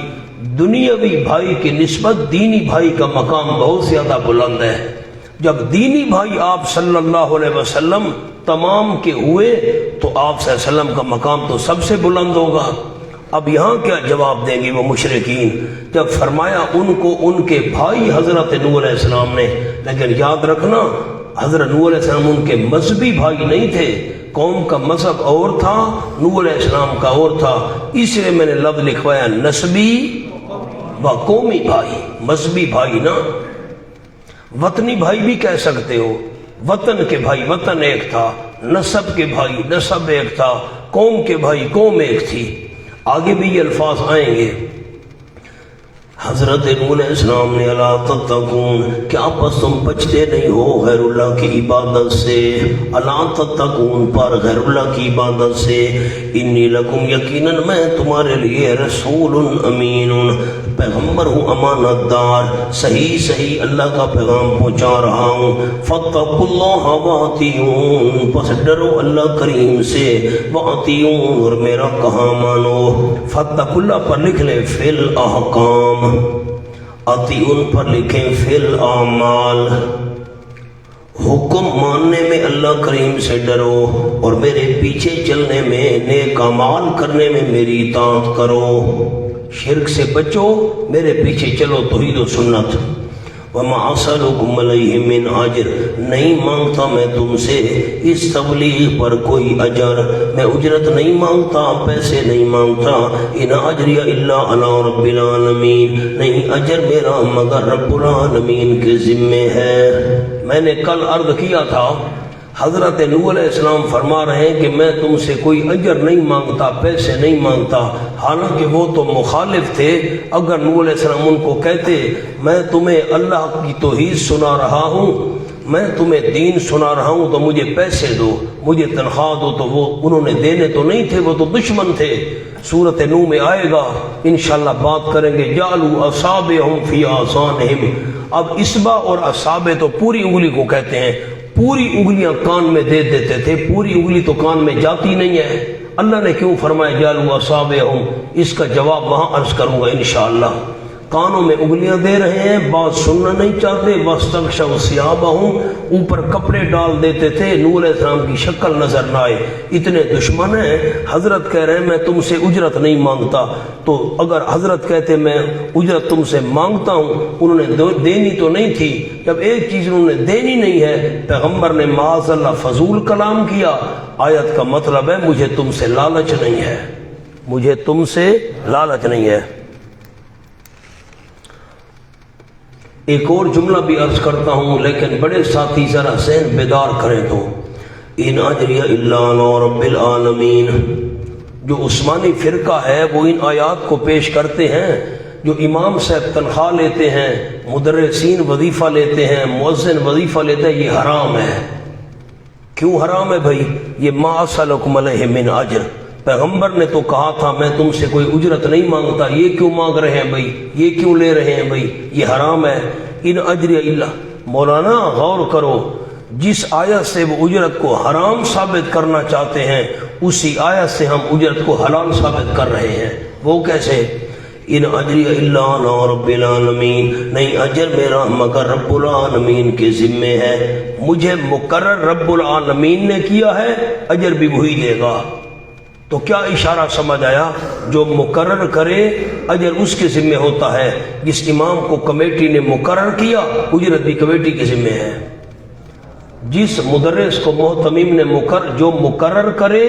Speaker 1: دنیاوی بھائی کی نسبت دینی بھائی کا مقام بہت زیادہ بلند ہے۔ جب دینی بھائی آپ صلی اللہ علیہ وسلم تمام کے ہوئے تو آپ صلی اللہ علیہ وسلم کا مقام تو سب سے بلند ہوگا۔ اب یہاں کیا جواب دیں گے وہ مشرکین جب فرمایا ان کو ان کے بھائی حضرت نوح علیہ السلام نے، لیکن یاد رکھنا حضرت نوح علیہ السلام ان کے مذہبی بھائی نہیں تھے، قوم کا مذہب اور تھا، نوح علیہ السلام کا اور تھا، اس لیے میں نے لفظ لکھوایا نسبی و قومی بھائی۔ مذہبی بھائی نا، وطنی بھائی بھی کہہ سکتے ہو، وطن کے بھائی وطن ایک تھا، نسب کے بھائی نسب ایک تھا، قوم کے بھائی قوم ایک تھی۔ آگے بھی یہ الفاظ آئیں گے۔ حضرت نوح علیہ السلام نے الا تتقون، کیا بس تم بچتے نہیں ہو غیر اللہ کی عبادت سے، الا تتقون پر غیر اللہ کی عبادت سے، انی لکم یقیناً میں تمہارے لیے رسول امین، پیغمبر ہوں امانت دار، صحیح صحیح اللہ کا پیغام پہنچا رہا ہوں۔ فاتقوا اللہ واطیعون، پس ڈرو اللہ کریم سے، واطیعون اور میرا کہا مانو۔ فاتقوا اللہ پر لکھ لیں فی الاحکام، اطیعون پر لکھیں فی الاعمال، حکم ماننے میں اللہ کریم سے ڈرو اور میرے پیچھے چلنے میں نیک اعمال کرنے میں میری اطاعت کرو، شرک سے بچو، میرے پیچھے چلو، توحید و سنت۔ وما اسألکم علیہ من اجر، نہیں مانگتا میں تم سے اس تبلیغ پر کوئی اجر، میں اجرت نہیں مانگتا، پیسے نہیں مانگتا۔ ان اجری الا علی رب العالمین، نہیں اجر میرا مگر رب العالمین کے ذمے ہے۔ میں نے کل عرض کیا تھا حضرت نوح علیہ السلام فرما رہے ہیں کہ میں تم سے کوئی اجر نہیں مانگتا، پیسے نہیں مانگتا، حالانکہ وہ تو مخالف تھے۔ اگر نوح علیہ السلام ان کو کہتے میں تمہیں اللہ کی توحید سنا رہا ہوں، میں تمہیں دین سنا رہا ہوں تو مجھے پیسے دو، مجھے تنخواہ دو، تو وہ انہوں نے دینے تو نہیں تھے، وہ تو دشمن تھے۔ سورۃ نوح میں آئے گا انشاءاللہ بات کریں گے۔ جعلوا اصابعہم فی آذانہم، اب اصبع اور اصابع تو پوری انگلی کو کہتے ہیں، پوری انگلیاں کان میں دے دیتے تھے، پوری انگلی تو کان میں جاتی نہیں ہے۔ اللہ نے کیوں فرمایا جعلوا اصابعہم، اس کا جواب وہاں عرض کروں گا انشاءاللہ۔ کانوں میں انگلیاں دے رہے ہیں، بات سننا نہیں چاہتے، واستغشوا ثیابہم، اوپر کپڑے ڈال دیتے تھے، نوح علیہ السلام کی شکل نظر نہ آئے، اتنے دشمن ہیں۔ حضرت کہہ رہے ہیں میں تم سے اجرت نہیں مانگتا، تو اگر حضرت کہتے میں اجرت تم سے مانگتا ہوں، انہوں نے دینی تو نہیں تھی۔ جب ایک چیز انہوں نے دینی نہیں ہے، پیغمبر نے معاذ اللہ فضول کلام کیا۔ آیت کا مطلب ہے مجھے تم سے لالچ نہیں ہے، مجھے تم سے لالچ نہیں ہے۔ ایک اور جملہ بھی عرض کرتا ہوں لیکن بڑے ساتھی ذرا ذہن بیدار کریں تو، ان اجری الا علی رب العالمین، جو عثمانی فرقہ ہے وہ ان آیات کو پیش کرتے ہیں، جو امام صاحب تنخواہ لیتے ہیں، مدرسین وظیفہ لیتے ہیں، مؤذن وظیفہ لیتے ہیں، یہ حرام ہے۔ کیوں حرام ہے بھائی؟ یہ ما اسألکم علیہ من اجر، پیغمبر نے تو کہا تھا میں تم سے کوئی اجرت نہیں مانگتا، یہ کیوں مانگ رہے ہیں بھائی، یہ کیوں لے رہے ہیں بھائی؟ یہ حرام ہے۔ ان اجری الا، مولانا غور کرو، جس آیت سے وہ اجرت کو حرام ثابت کرنا چاہتے ہیں اسی آیت سے ہم اجرت کو حلال ثابت کر رہے ہیں۔ وہ کیسے؟ ان اجری الا علی رب العالمین، نہیں اجر میرا مگر رب العالمین کے ذمے ہے، مجھے مقرر رب العالمین نے کیا ہے، اجر بھی وہی دے گا۔ تو کیا اشارہ سمجھ آیا؟ جو مقرر کرے اجر اس کے ذمہ ہوتا ہے، جس امام کو کمیٹی نے مقرر کیا اجرت بھی کمیٹی کے ذمہ ہے۔ جس مدرس کو محتمیم نے جو مقرر کرے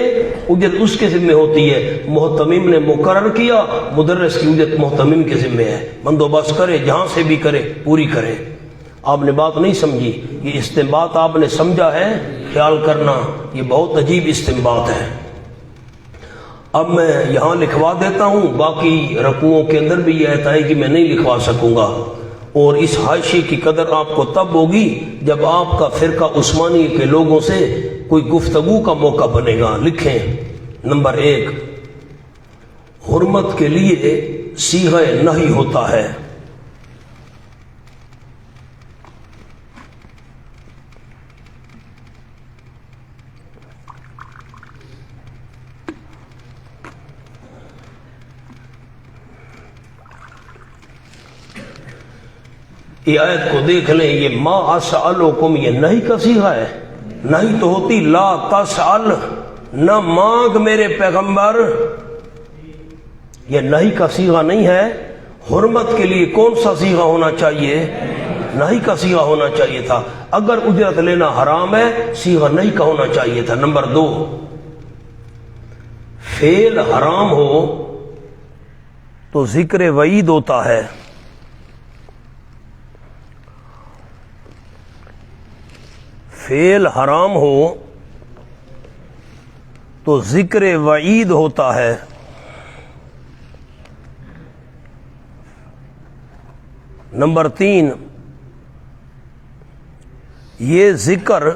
Speaker 1: اجرت اس کے ذمہ ہوتی ہے، محتمیم نے مقرر کیا مدرس کی اجرت محتمیم کے ذمہ ہے، بندوبست کرے جہاں سے بھی کرے پوری کرے۔ آپ نے بات نہیں سمجھی، یہ استنباط آپ نے سمجھا ہے، خیال کرنا، یہ بہت عجیب استنباط ہے۔ اب میں یہاں لکھوا دیتا ہوں، باقی رکوعوں کے اندر بھی یہ آیت ہے کہ میں نہیں لکھوا سکوں گا، اور اس حاشیے کی قدر آپ کو تب ہوگی جب آپ کا فرقہ عثمانی کے لوگوں سے کوئی گفتگو کا موقع بنے گا۔ لکھیں، نمبر 1، حرمت کے لیے صیغہ نہی ہوتا ہے۔ یہ آیت کو دیکھ لیں، یہ ما اسألکم یہ نہیں کا صیغہ ہے۔ نہیں تو ہوتی لا تسأل، نہ مانگ میرے پیغمبر، یہ نہیں کا صیغہ نہیں ہے۔ حرمت کے لیے کون سا صیغہ ہونا چاہیے؟ نہیں کا صیغہ ہونا چاہیے تھا۔ اگر اجرت لینا حرام ہے، صیغہ نہیں کا ہونا چاہیے تھا۔ نمبر 2، فعل حرام ہو تو ذکر وعید ہوتا ہے۔ فعل حرام ہو تو ذکر وعید ہوتا ہے۔ نمبر 3، یہ ذکر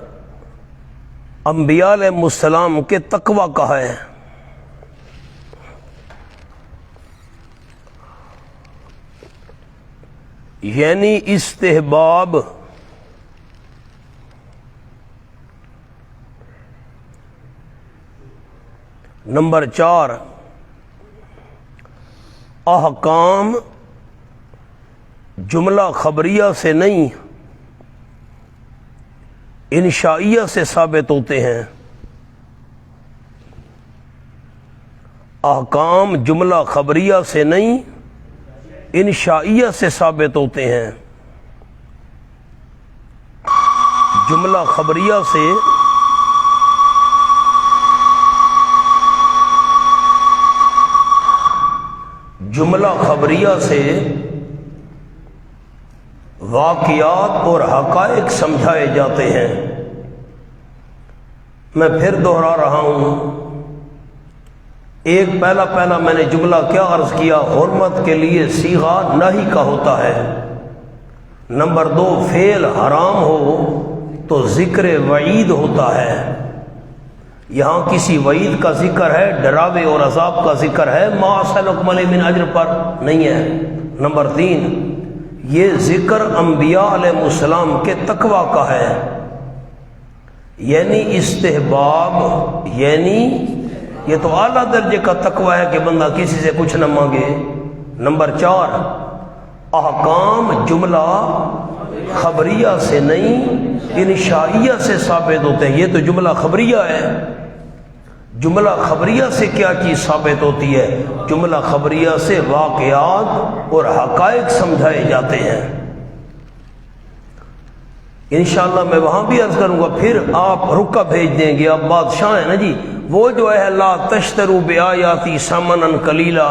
Speaker 1: انبیاء علیہ السلام کے تقوی کا ہے۔ یعنی استحباب۔ نمبر 4، احکام جملہ خبریہ سے نہیں انشائیہ سے ثابت ہوتے ہیں۔ احکام جملہ خبریہ سے نہیں انشائیہ سے ثابت ہوتے ہیں۔ جملہ خبریہ سے واقعات اور حقائق سمجھائے جاتے ہیں۔ میں پھر دوہرا رہا ہوں، ایک پہلا میں نے جملہ کیا عرض کیا؟ حرمت کے لیے صیغہ نہی کا ہوتا ہے۔ نمبر 2، فعل حرام ہو تو ذکر وعید ہوتا ہے۔ یہاں کسی وعید کا ذکر ہے، ڈراوے اور عذاب کا ذکر ہے، ما اسألکم علیہ من اجر پر نہیں ہے۔ نمبر 3، یہ ذکر انبیاء علیہ السلام کے تقوی کا ہے، یعنی استحباب، یعنی یہ تو اعلیٰ درجے کا تقوی ہے کہ بندہ کسی سے کچھ نہ مانگے۔ نمبر 4، احکام جملہ خبریہ سے نہیں انشائیہ سے ثابت ہوتے ہیں۔ یہ تو جملہ خبریہ ہے۔ جملہ خبریہ سے کیا چیز ثابت ہوتی ہے؟ جملہ خبریہ سے واقعات اور حقائق سمجھائے جاتے ہیں۔ انشاءاللہ میں وہاں بھی عرض کروں گا، پھر آپ رکا بھیج دیں گے، آپ بادشاہ ہیں نا جی، وہ جو ہے لا تشتروا بآیاتی ثمنا قلیلا،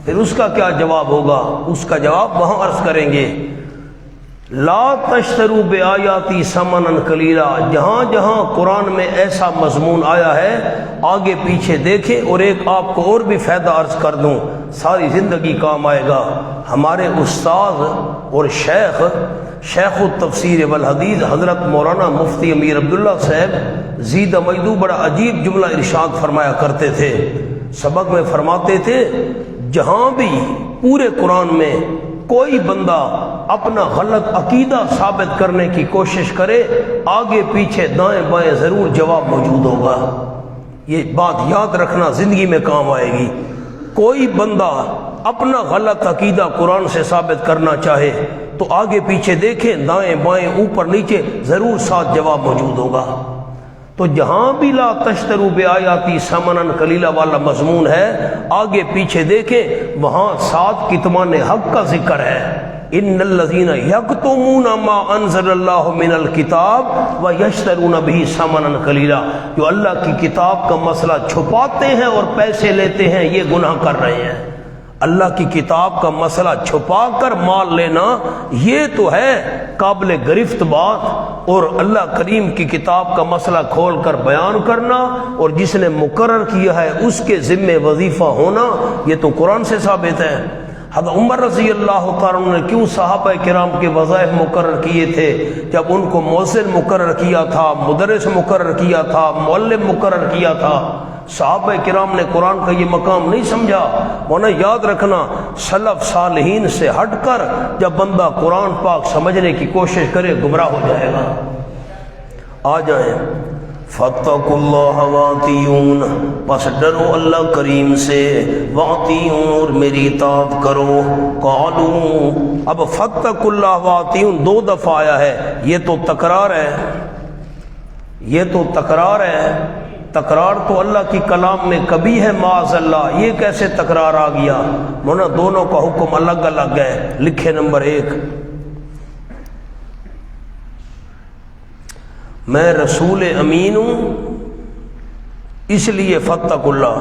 Speaker 1: پھر اس کا کیا جواب ہوگا؟ اس کا جواب وہاں عرض کریں گے۔ لا تشتروا بآیاتی ثمنا قلیلا، جہاں جہاں قرآن میں ایسا مضمون آیا ہے آگے پیچھے دیکھیں۔ اور ایک آپ کو اور بھی فائدہ عرض کر دوں، ساری زندگی کام آئے گا۔ ہمارے استاد اور شیخ التفسیر والحدیث حضرت مولانا مفتی امیر عبداللہ صاحب زید مجدو بڑا عجیب جملہ ارشاد فرمایا کرتے تھے۔ سبق میں فرماتے تھے، جہاں بھی پورے قرآن میں کوئی بندہ اپنا غلط عقیدہ ثابت کرنے کی کوشش کرے، آگے پیچھے دائیں بائیں ضرور جواب موجود ہوگا۔ یہ بات یاد رکھنا، زندگی میں کام آئے گی۔ کوئی بندہ اپنا غلط عقیدہ قرآن سے ثابت کرنا چاہے تو آگے پیچھے دیکھیں، دائیں بائیں اوپر نیچے ضرور ساتھ جواب موجود ہوگا۔ تو جہاں بھی لا تشتروا بآیاتی ثمنا قلیلا والا مضمون ہے، آگے پیچھے دیکھیں، وہاں ساتھ کتمان حق کا ذکر ہے۔ ان الذین یکتمون ما انزل اللہ من الکتاب ویشترون بہ ثمنا قلیلا، جو اللہ کی کتاب کا مسئلہ چھپاتے ہیں اور پیسے لیتے ہیں، یہ گناہ کر رہے ہیں۔ اللہ کی کتاب کا مسئلہ چھپا کر مال لینا یہ تو ہے قابل گرفت بات، اور اللہ کریم کی کتاب کا مسئلہ کھول کر بیان کرنا اور جس نے مقرر کیا ہے اس کے ذمے وظیفہ ہونا، یہ تو قرآن سے ثابت ہے۔ حضرت عمر رضی اللہ تعالیٰ عنہ نے کیوں صحابہ کرام کے وظائف مقرر کیے تھے؟ جب ان کو مؤذن مقرر کیا تھا، مدرس مقرر کیا تھا، معلم مقرر کیا تھا، صحابہ کرام نے قرآن کا یہ مقام نہیں سمجھا۔ ورنہ یاد رکھنا، سلف صالحین سے ہٹ کر جب بندہ قرآن پاک سمجھنے کی کوشش کرے گمراہ ہو جائے گا۔ آ جائیں، فاتقوا اللہ واطیعون، پس ڈرو اللہ کریم سے، واطیعون، اور میری اطاعت کرو۔ قالوا، اب فاتقوا اللہ واطیعون دو دفعہ آیا ہے، یہ تو تکرار ہے، یہ تو تکرار ہے۔ تکرار تو اللہ کی کلام میں کبھی ہے معاذ اللہ، یہ کیسے تکرار آ گیا؟ مونا دونوں کا حکم الگ الگ ہے۔ لکھے نمبر 1، میں رسول امین ہوں اس لیے فاتقوا اللہ۔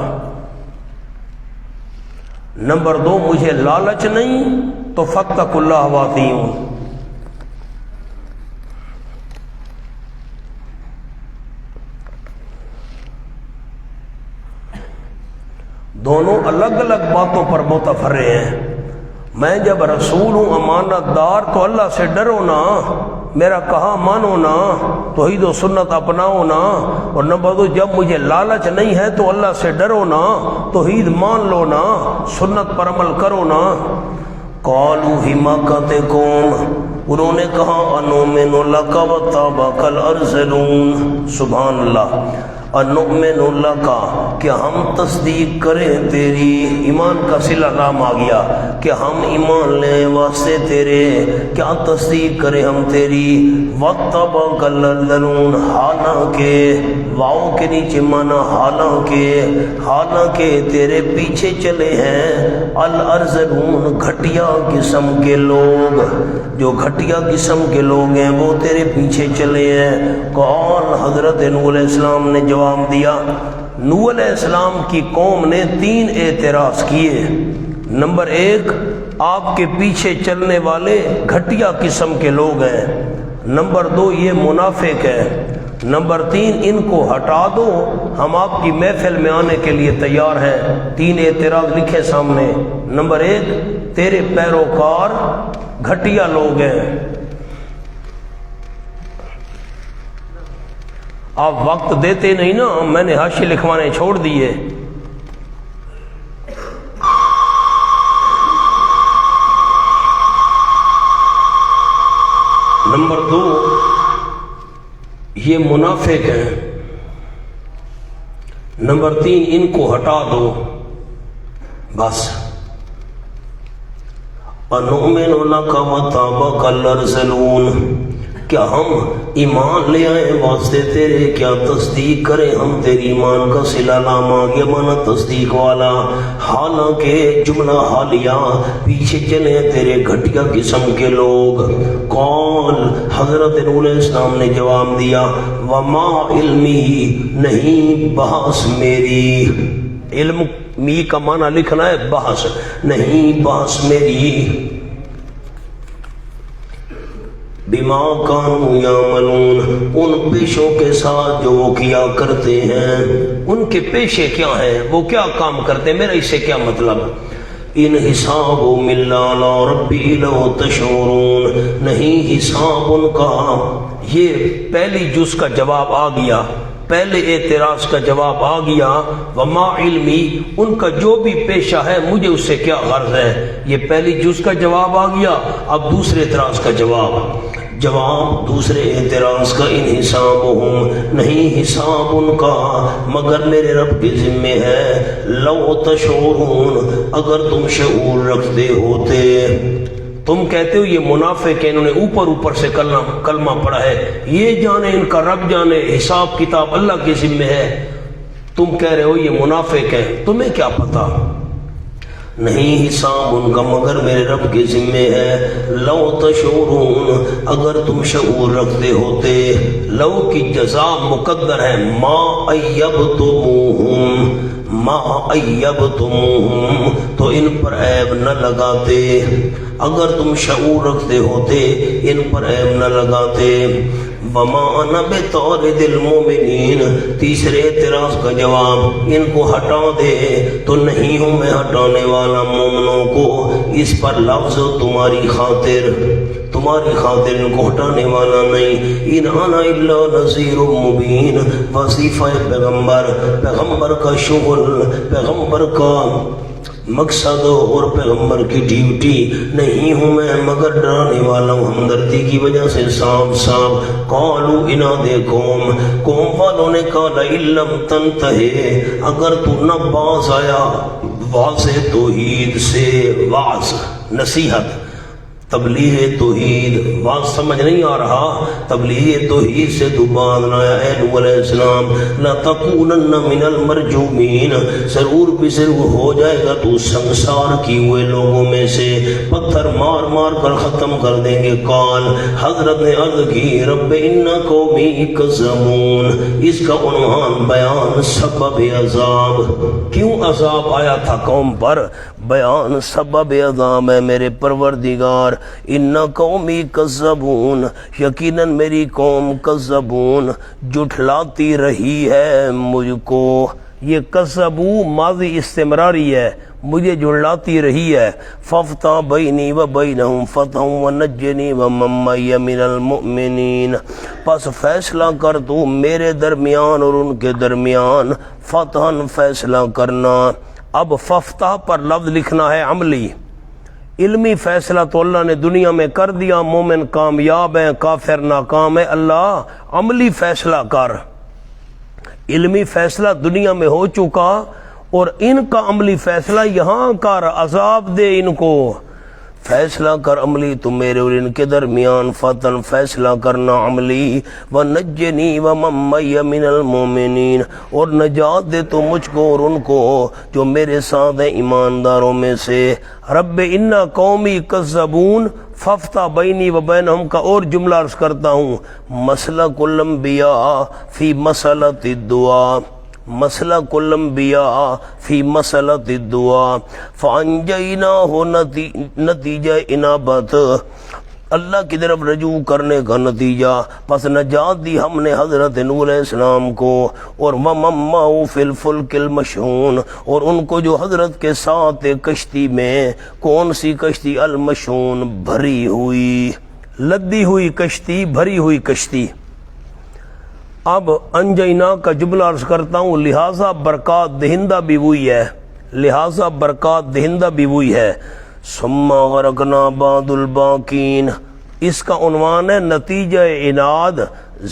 Speaker 1: نمبر 2، مجھے لالچ نہیں تو فاتقوا اللہ واطیعون۔ دونوں الگ الگ باتوں پر متفرع ہیں۔ میں جب رسول ہوں، امانت دار، تو اللہ سے ڈرو نا، میرا کہا مانو نا، توحید و سنت اپناؤ نا۔ اور نمبر 2، جب مجھے لالچ نہیں ہے تو اللہ سے ڈرو نا، توحید مان لو نا، سنت پر عمل کرو نا۔ قالوا حماقتکم، انہوں نے کہا انؤمن لک واتبعک الارذلون۔ سبحان اللہ، انؤمن لک، کہ ہم تصدیق کریں تیری، ایمان کا صلہ نام آ گیا کہ ہم ایمان لیں واسطے تیرے، کیا تصدیق کریں ہم تیری۔ واتبعک الارذلون، حالانکہ، واؤ کے نیچے مانا حالانکہ تیرے پیچھے چلے ہیں الارذلون، گھٹیا قسم کے لوگ، جو گھٹیا قسم کے لوگ ہیں وہ تیرے پیچھے چلے ہیں۔ قال، حضرت نوح علیہ السلام نے جواب دیا۔ نوح علیہ السلام کی قوم نے 3 اعتراض کیے۔ نمبر 1، آپ کے پیچھے چلنے والے گھٹیا قسم کے لوگ ہیں۔ نمبر 2، یہ منافق ہے۔ نمبر 3، ان کو ہٹا دو، ہم آپ کی محفل میں آنے کے لیے تیار ہیں۔ 3 اعتراض لکھے سامنے۔ نمبر 1، تیرے پیروکار گھٹیا لوگ ہیں۔ آپ وقت دیتے نہیں نا، میں نے حاشیے لکھوانے چھوڑ دیے۔ نمبر 2، یہ منافق ہیں۔ نمبر 3، ان کو ہٹا دو، بس۔ انؤمن لک واتبعک الارذلون، کیا ہم ایمان لے آئیں واسطے تیرے، کیا تصدیق کریں ہم تیری، ایمان کا صلہ نام آ گیا، مانا تصدیق والا۔ حالانکہ جملہ حالیہ، پیچھے چلے تیرے گھٹیا قسم کے لوگ۔ قال، حضرت نوح علیہ السلام نے جواب دیا، وما علمی، نہیں بحث میری، علم می کا معنی لکھنا ہے بحث، نہیں بحث میری، بما کانوا یعملون، ان پیشوں کے ساتھ جو وہ کیا کرتے ہیں۔ ان کے پیشے کیا ہیں، وہ کیا کام کرتے ہیں، میرا اس سے کیا مطلب؟ ان حسابهم الا علی ربی لو تشعرون، نہیں حساب ان کا، یہ پہلی جز کا جواب آ گیا، پہلے اعتراض کا جواب آ گیا۔ وما علمی، ان کا جو بھی پیشہ ہے مجھے اس سے کیا غرض ہے، یہ پہلی جز کا جواب آ گیا۔ اب دوسرے اعتراض کا جواب دوسرے اعتراض کا، ان حسابهم، نہیں حساب ان کا مگر میرے رب کے ذمے ہے۔ لو تشعرون، اگر تم شعور رکھتے ہوتے، تم کہتے ہو یہ منافق ہیں، انہوں نے اوپر سے کلمہ پڑھا ہے، یہ جانے ان کا رب جانے، حساب کتاب اللہ کے ذمے ہے، تم کہہ رہے ہو یہ منافق ہے، تمہیں کیا پتا؟ نہیں حساب ان کا مگر میرے رب کے ذمے ہے۔ لو تشعرون، اگر تم شعور رکھتے ہوتے، لو کی جزا مقدر ہے، ما ایبتموہم، ما ایبتموہم تو ان پر عیب نہ لگاتے، اگر تم شعور رکھتے ہوتے ان پر عیب نہ لگاتے۔ وما انا بطارد المؤمنین، تیسرے اعتراض کا جواب، ان کو ہٹا دے تو نہیں ہوں میں ہٹانے والا مومنوں کو، اس پر لفظ تمہاری خاطر ان کو ہٹانے والا نہیں۔ ان انا الا نذیر مبین، وظیفہ پیغمبر کا شغل، پیغمبر کا مقصد اور پیغمبر کی ڈیوٹی، نہیں ہوں میں مگر ڈرانے والا ہوں ہمدردی کی وجہ سے صاف۔ قالوا اناد قوم والوں نے کہا لئن لم تنتہی، اگر تو نہ باز آیا واضح توحید سے، واض نصیحت، تبلیغ توحید، واضح سمجھ نہیں آ رہا، تبلیغ توحید سے تو باز نہ آیا اے نوح علیہ السلام، لَتَكُونَنَّ مِنَ الْمَرْجُومِينَ، ضرور بھی ضرور ہو جائے گا تو سنسار کیے ہوئے لوگوں میں سے، پتھر مار مار کر ختم کر دیں گے۔ قال، حضرت نے عرض کی رب ان قومی کذبون، اس کا عنوان بیان سبب عذاب، کیوں عذاب آیا تھا قوم پر، بیان سبب عذاب ہے میرے پروردگار۔ ان قومی کذبون، یقیناً میری قوم کذبون، جھٹلاتی رہی ہے مجھ کو۔ یہ کذبو ماضی استمراری ہے، مجھے جھٹلاتی رہی ہے۔ فافتح بینی و بینہم فتحا ونجنی ومن معی من المؤمنین، پس فیصلہ کر تو میرے درمیان اور ان کے درمیان، فتحا فیصلہ کرنا۔ اب ففتح پر لفظ لکھنا ہے عملی، علمی فیصلہ تو اللہ نے دنیا میں کر دیا، مومن کامیاب ہیں کافر ناکام ہے، اللہ عملی فیصلہ کر۔ علمی فیصلہ دنیا میں ہو چکا اور ان کا عملی فیصلہ یہاں کر، عذاب دے ان کو، فیصلہ کر عملی تو میرے اور ان کے درمیان، فتن فیصلہ کرنا عملی، ونجنی ومن معی من المؤمنین، اور نجات دے تو مجھ کو اور ان کو جو میرے ساتھ ہیں ایمانداروں میں سے۔ رب ان قومی کذبون، فافتح بینی و بینہم کا اور جملہ عرض کرتا ہوں، مسلک الانبیاء فی مسئلۃ الدعاء، مسلک الانبیاء فی مسئلۃ الدعاء فانجیناہ، نتیجہ انابت اللہ کی طرف رجوع کرنے کا نتیجہ، پس نجات دی ہم نے حضرت نوح علیہ السلام کو، اور ومن معہ فی الفلک المشحون، اور ان کو جو حضرت کے ساتھ کشتی میں، کون سی کشتی، المشحون بھری ہوئی، لدی ہوئی کشتی، بھری ہوئی کشتی۔ اب انجینا کا جملہ عرض کرتا ہوں، لہٰذا برکات دہندہ بھی وہی ہے، لہٰذا برکات دہندہ بھی وہی ہے۔ ثم غرقنا بعد الباقین، اس کا عنوان ہے نتیجہ اناد،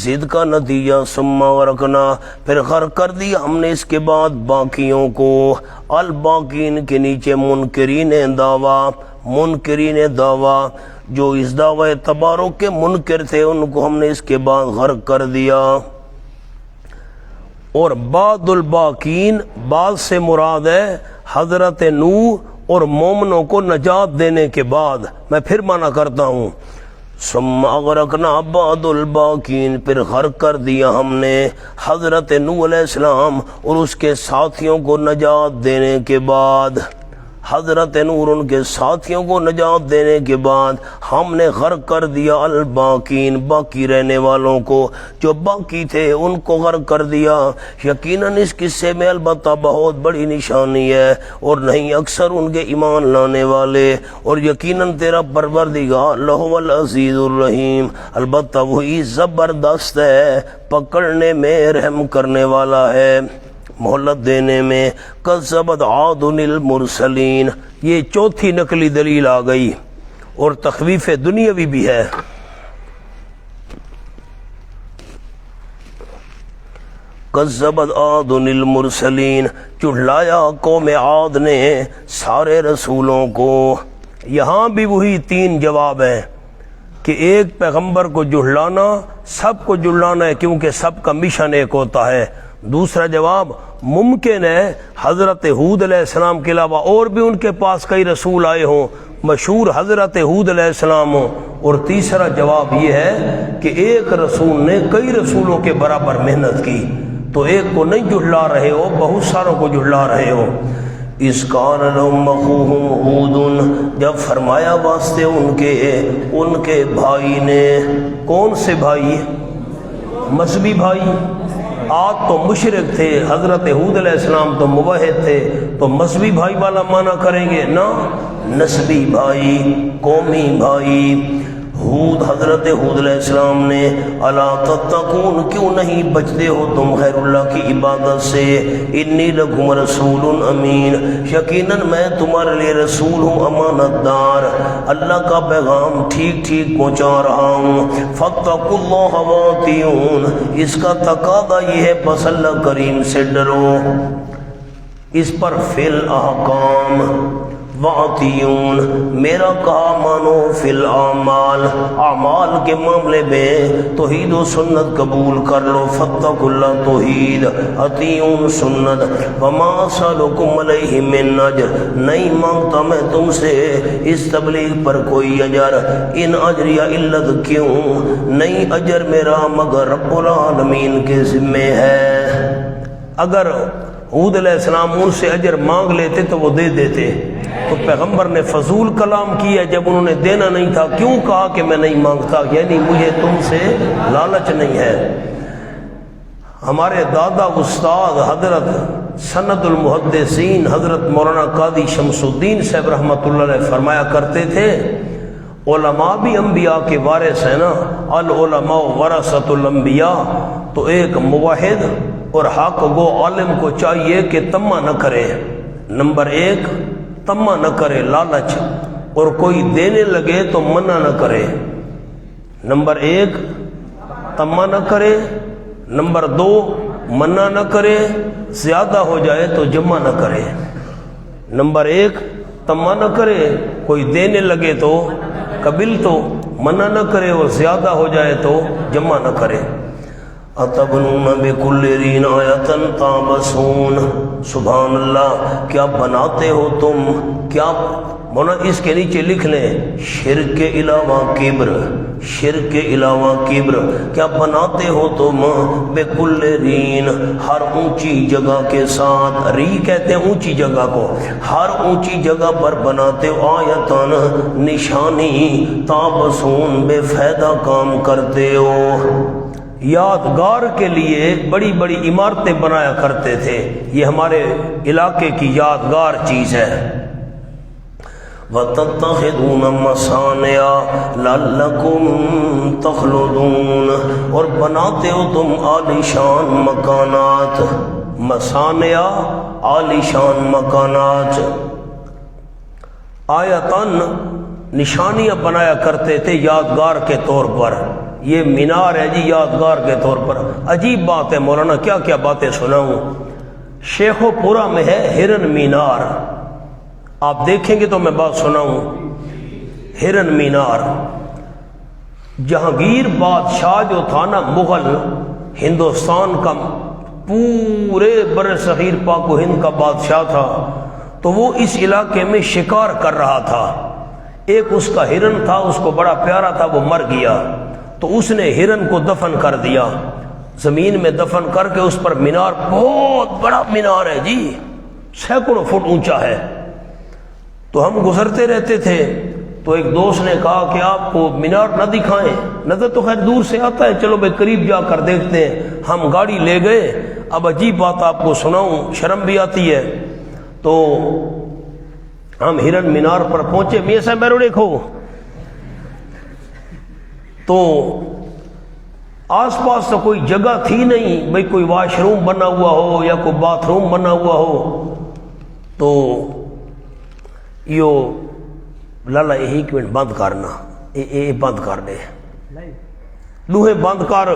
Speaker 1: ضد کا نتیجہ، ثم غرقنا پھر غرق کر دیا ہم نے اس کے بعد باقیوں کو، الباقین کے نیچے منکرین دعویٰ، منکرین دعویٰ جو اس دعوی تبارک کے منکر تھے ان کو ہم نے اس کے بعد غرق کر دیا۔ اور بعد الباقین، بعد سے مراد ہے حضرت نوح اور مومنوں کو نجات دینے کے بعد، میں پھر معنی کرتا ہوں، ثم اغرقنا بعد الباقین، پھر غرق کر دیا ہم نے حضرت نوح علیہ السلام اور اس کے ساتھیوں کو نجات دینے کے بعد، حضرت نوح اور ان کے ساتھیوں کو نجات دینے کے بعد ہم نے غرق کر دیا الباقین، باقی رہنے والوں کو، جو باقی تھے ان کو غرق کر دیا۔ یقیناً اس قصے میں البتہ بہت بڑی نشانی ہے، اور نہیں اکثر ان کے ایمان لانے والے، اور یقیناً تیرا پروردگار لہو العزیز الرحیم، البتہ وہی زبردست ہے، پکڑنے میں رحم کرنے والا ہے، مہلت دینے میں۔ کذبت عاد المرسلین، یہ چوتھی نقلی دلیل آ گئی اور تخویف دنیاوی بھی ہے۔ کذبت عاد المرسلین، جھٹلایا قوم عاد نے سارے رسولوں کو۔ یہاں بھی وہی تین جواب ہیں کہ ایک پیغمبر کو جھٹلانا، سب کو جھٹلانا ہے کیونکہ سب کا مشن ایک ہوتا ہے۔ دوسرا جواب، ممکن ہے حضرت ہود علیہ السلام کے علاوہ اور بھی ان کے پاس کئی رسول آئے ہوں، مشہور حضرت ہود علیہ السلام ہوں۔ اور تیسرا جواب یہ ہے کہ ایک رسول نے کئی رسولوں کے برابر محنت کی، تو ایک کو نہیں جھٹلا رہے ہو، بہت ساروں کو جھٹلا رہے ہو۔ اِذْ قَالَ لَهُمْ أَخُوهُمْ هُودٌ، جب فرمایا واسطے ان کے بھائی نے، کون سے بھائی؟ مذہبی بھائی۔ آج تو مشرک تھے، حضرت ہود علیہ السلام تو موحد تھے، تو مذہبی بھائی والا معنی کریں گے نا، نسبی بھائی، قومی بھائی۔ حضرت ہود علیہ السلام نے، الا تتقون، کیوں نہیں بچتے ہو تم غیر اللہ کی عبادت سے، انی لکم رسول امین، یقیناً میں تمہارے لیے رسول ہوں امانت دار، اللہ کا پیغام ٹھیک ٹھیک پہنچا رہا ہوں۔ فاتقوا اللہ واطیعون، اس کا تقاضا یہ ہے بس اللہ کریم سے ڈرو، اس پر فی الاحکام، واطیعون میرا کہا مانو، فی الاعمال، اعمال کے معاملے میں توحید و سنت قبول کر لو، فاتقوا اللہ توحید، اطیعون سنت، وما اسألکم علیہ من اجر، نہیں مانگتا میں تم سے اس تبلیغ پر کوئی اجر، ان اجریہ الا، کیوں نہیں اجر میرا مگر رب العالمین کے ذمے ہے۔ اگر ہود علیہ السلام ان سے اجر مانگ لیتے تو وہ دے دیتے، تو پیغمبر نے فضول کلام کیا، جب انہوں نے دینا نہیں تھا کیوں کہا کہ میں نہیں مانگتا، یعنی مجھے تم سے لالچ نہیں ہے۔ ہمارے دادا استاد حضرت سند المحدثین حضرت مولانا قاضی شمس الدین صاحب رحمۃ اللہ علیہ فرمایا کرتے تھے، علماء بھی انبیاء کے وارث ہیں نا، العلماء ورثۃ الانبیاء، تو ایک موحد اور حق گو عالم کو چاہیے کہ تما نہ کرے، نمبر ایک تما نہ کرے، لالچ، اور کوئی دینے لگے تو منع نہ کرے، نمبر ایک تما نہ کرے، نمبر دو منع نہ کرے، زیادہ ہو جائے تو جمع نہ کرے، نمبر ایک تما نہ کرے، کوئی دینے لگے تو قبل تو منع نہ کرے، اور زیادہ ہو جائے تو جمع نہ کرے۔ اتبنون بکل رین آیۃ تعبثون، سبحان اللہ، کیا بناتے ہو تم، کیا مونا اس کے نیچے لکھ لیں، شرک کے علاوہ کبر، شرک کے علاوہ کبر، کیا بناتے ہو تم بکل رین، ہر اونچی جگہ کے ساتھ، ری کہتے ہیں اونچی جگہ کو، ہر اونچی جگہ پر بناتے ہو، آیتن نشانی، تعبثون بے فائدہ کام کرتے ہو، یادگار کے لیے بڑی بڑی عمارتیں بنایا کرتے تھے، یہ ہمارے علاقے کی یادگار چیز ہے۔ وَتَتَّخِذُونَ مَصَانِعَ لَعَلَّكُمْ تَخْلُدُونَ، اور بناتے ہو تم عالیشان مکانات، مصانع عالیشان مکانات، آیتن نشانیاں بنایا کرتے تھے یادگار کے طور پر، یہ مینار ہے جی یادگار کے طور پر۔ عجیب بات ہے مولانا، کیا کیا باتیں سناؤں۔ شیخو پورہ میں ہے ہرن مینار، آپ دیکھیں گے تو میں بات سناؤں، ہرن مینار، جہانگیر بادشاہ جو تھا نا مغل ہندوستان کا، پورے بر صغیر پاک و ہند کا بادشاہ تھا، تو وہ اس علاقے میں شکار کر رہا تھا، ایک اس کا ہرن تھا، اس کو بڑا پیارا تھا، وہ مر گیا، تو اس نے ہرن کو دفن کر دیا، زمین میں دفن کر کے اس پر مینار، بہت بڑا مینار ہے جی، سینکڑوں فٹ اونچا ہے۔ تو ہم گزرتے رہتے تھے، تو ایک دوست نے کہا کہ آپ کو مینار نہ دکھائیں، نظر تو خیر دور سے آتا ہے، چلو بھائی قریب جا کر دیکھتے ہیں۔ ہم گاڑی لے گئے، اب عجیب بات آپ کو سناؤں، شرم بھی آتی ہے، تو ہم ہرن مینار پر پہنچے، میاں صاحب میرے دیکھو، تو آس پاس تو کوئی جگہ تھی نہیں، بھئی کوئی واش روم بنا ہوا ہو یا کوئی باتھ روم بنا ہوا ہو، تو یہ لالا ایک منٹ بند کرنا، یہ بند کر دے، لوہے بند کر۔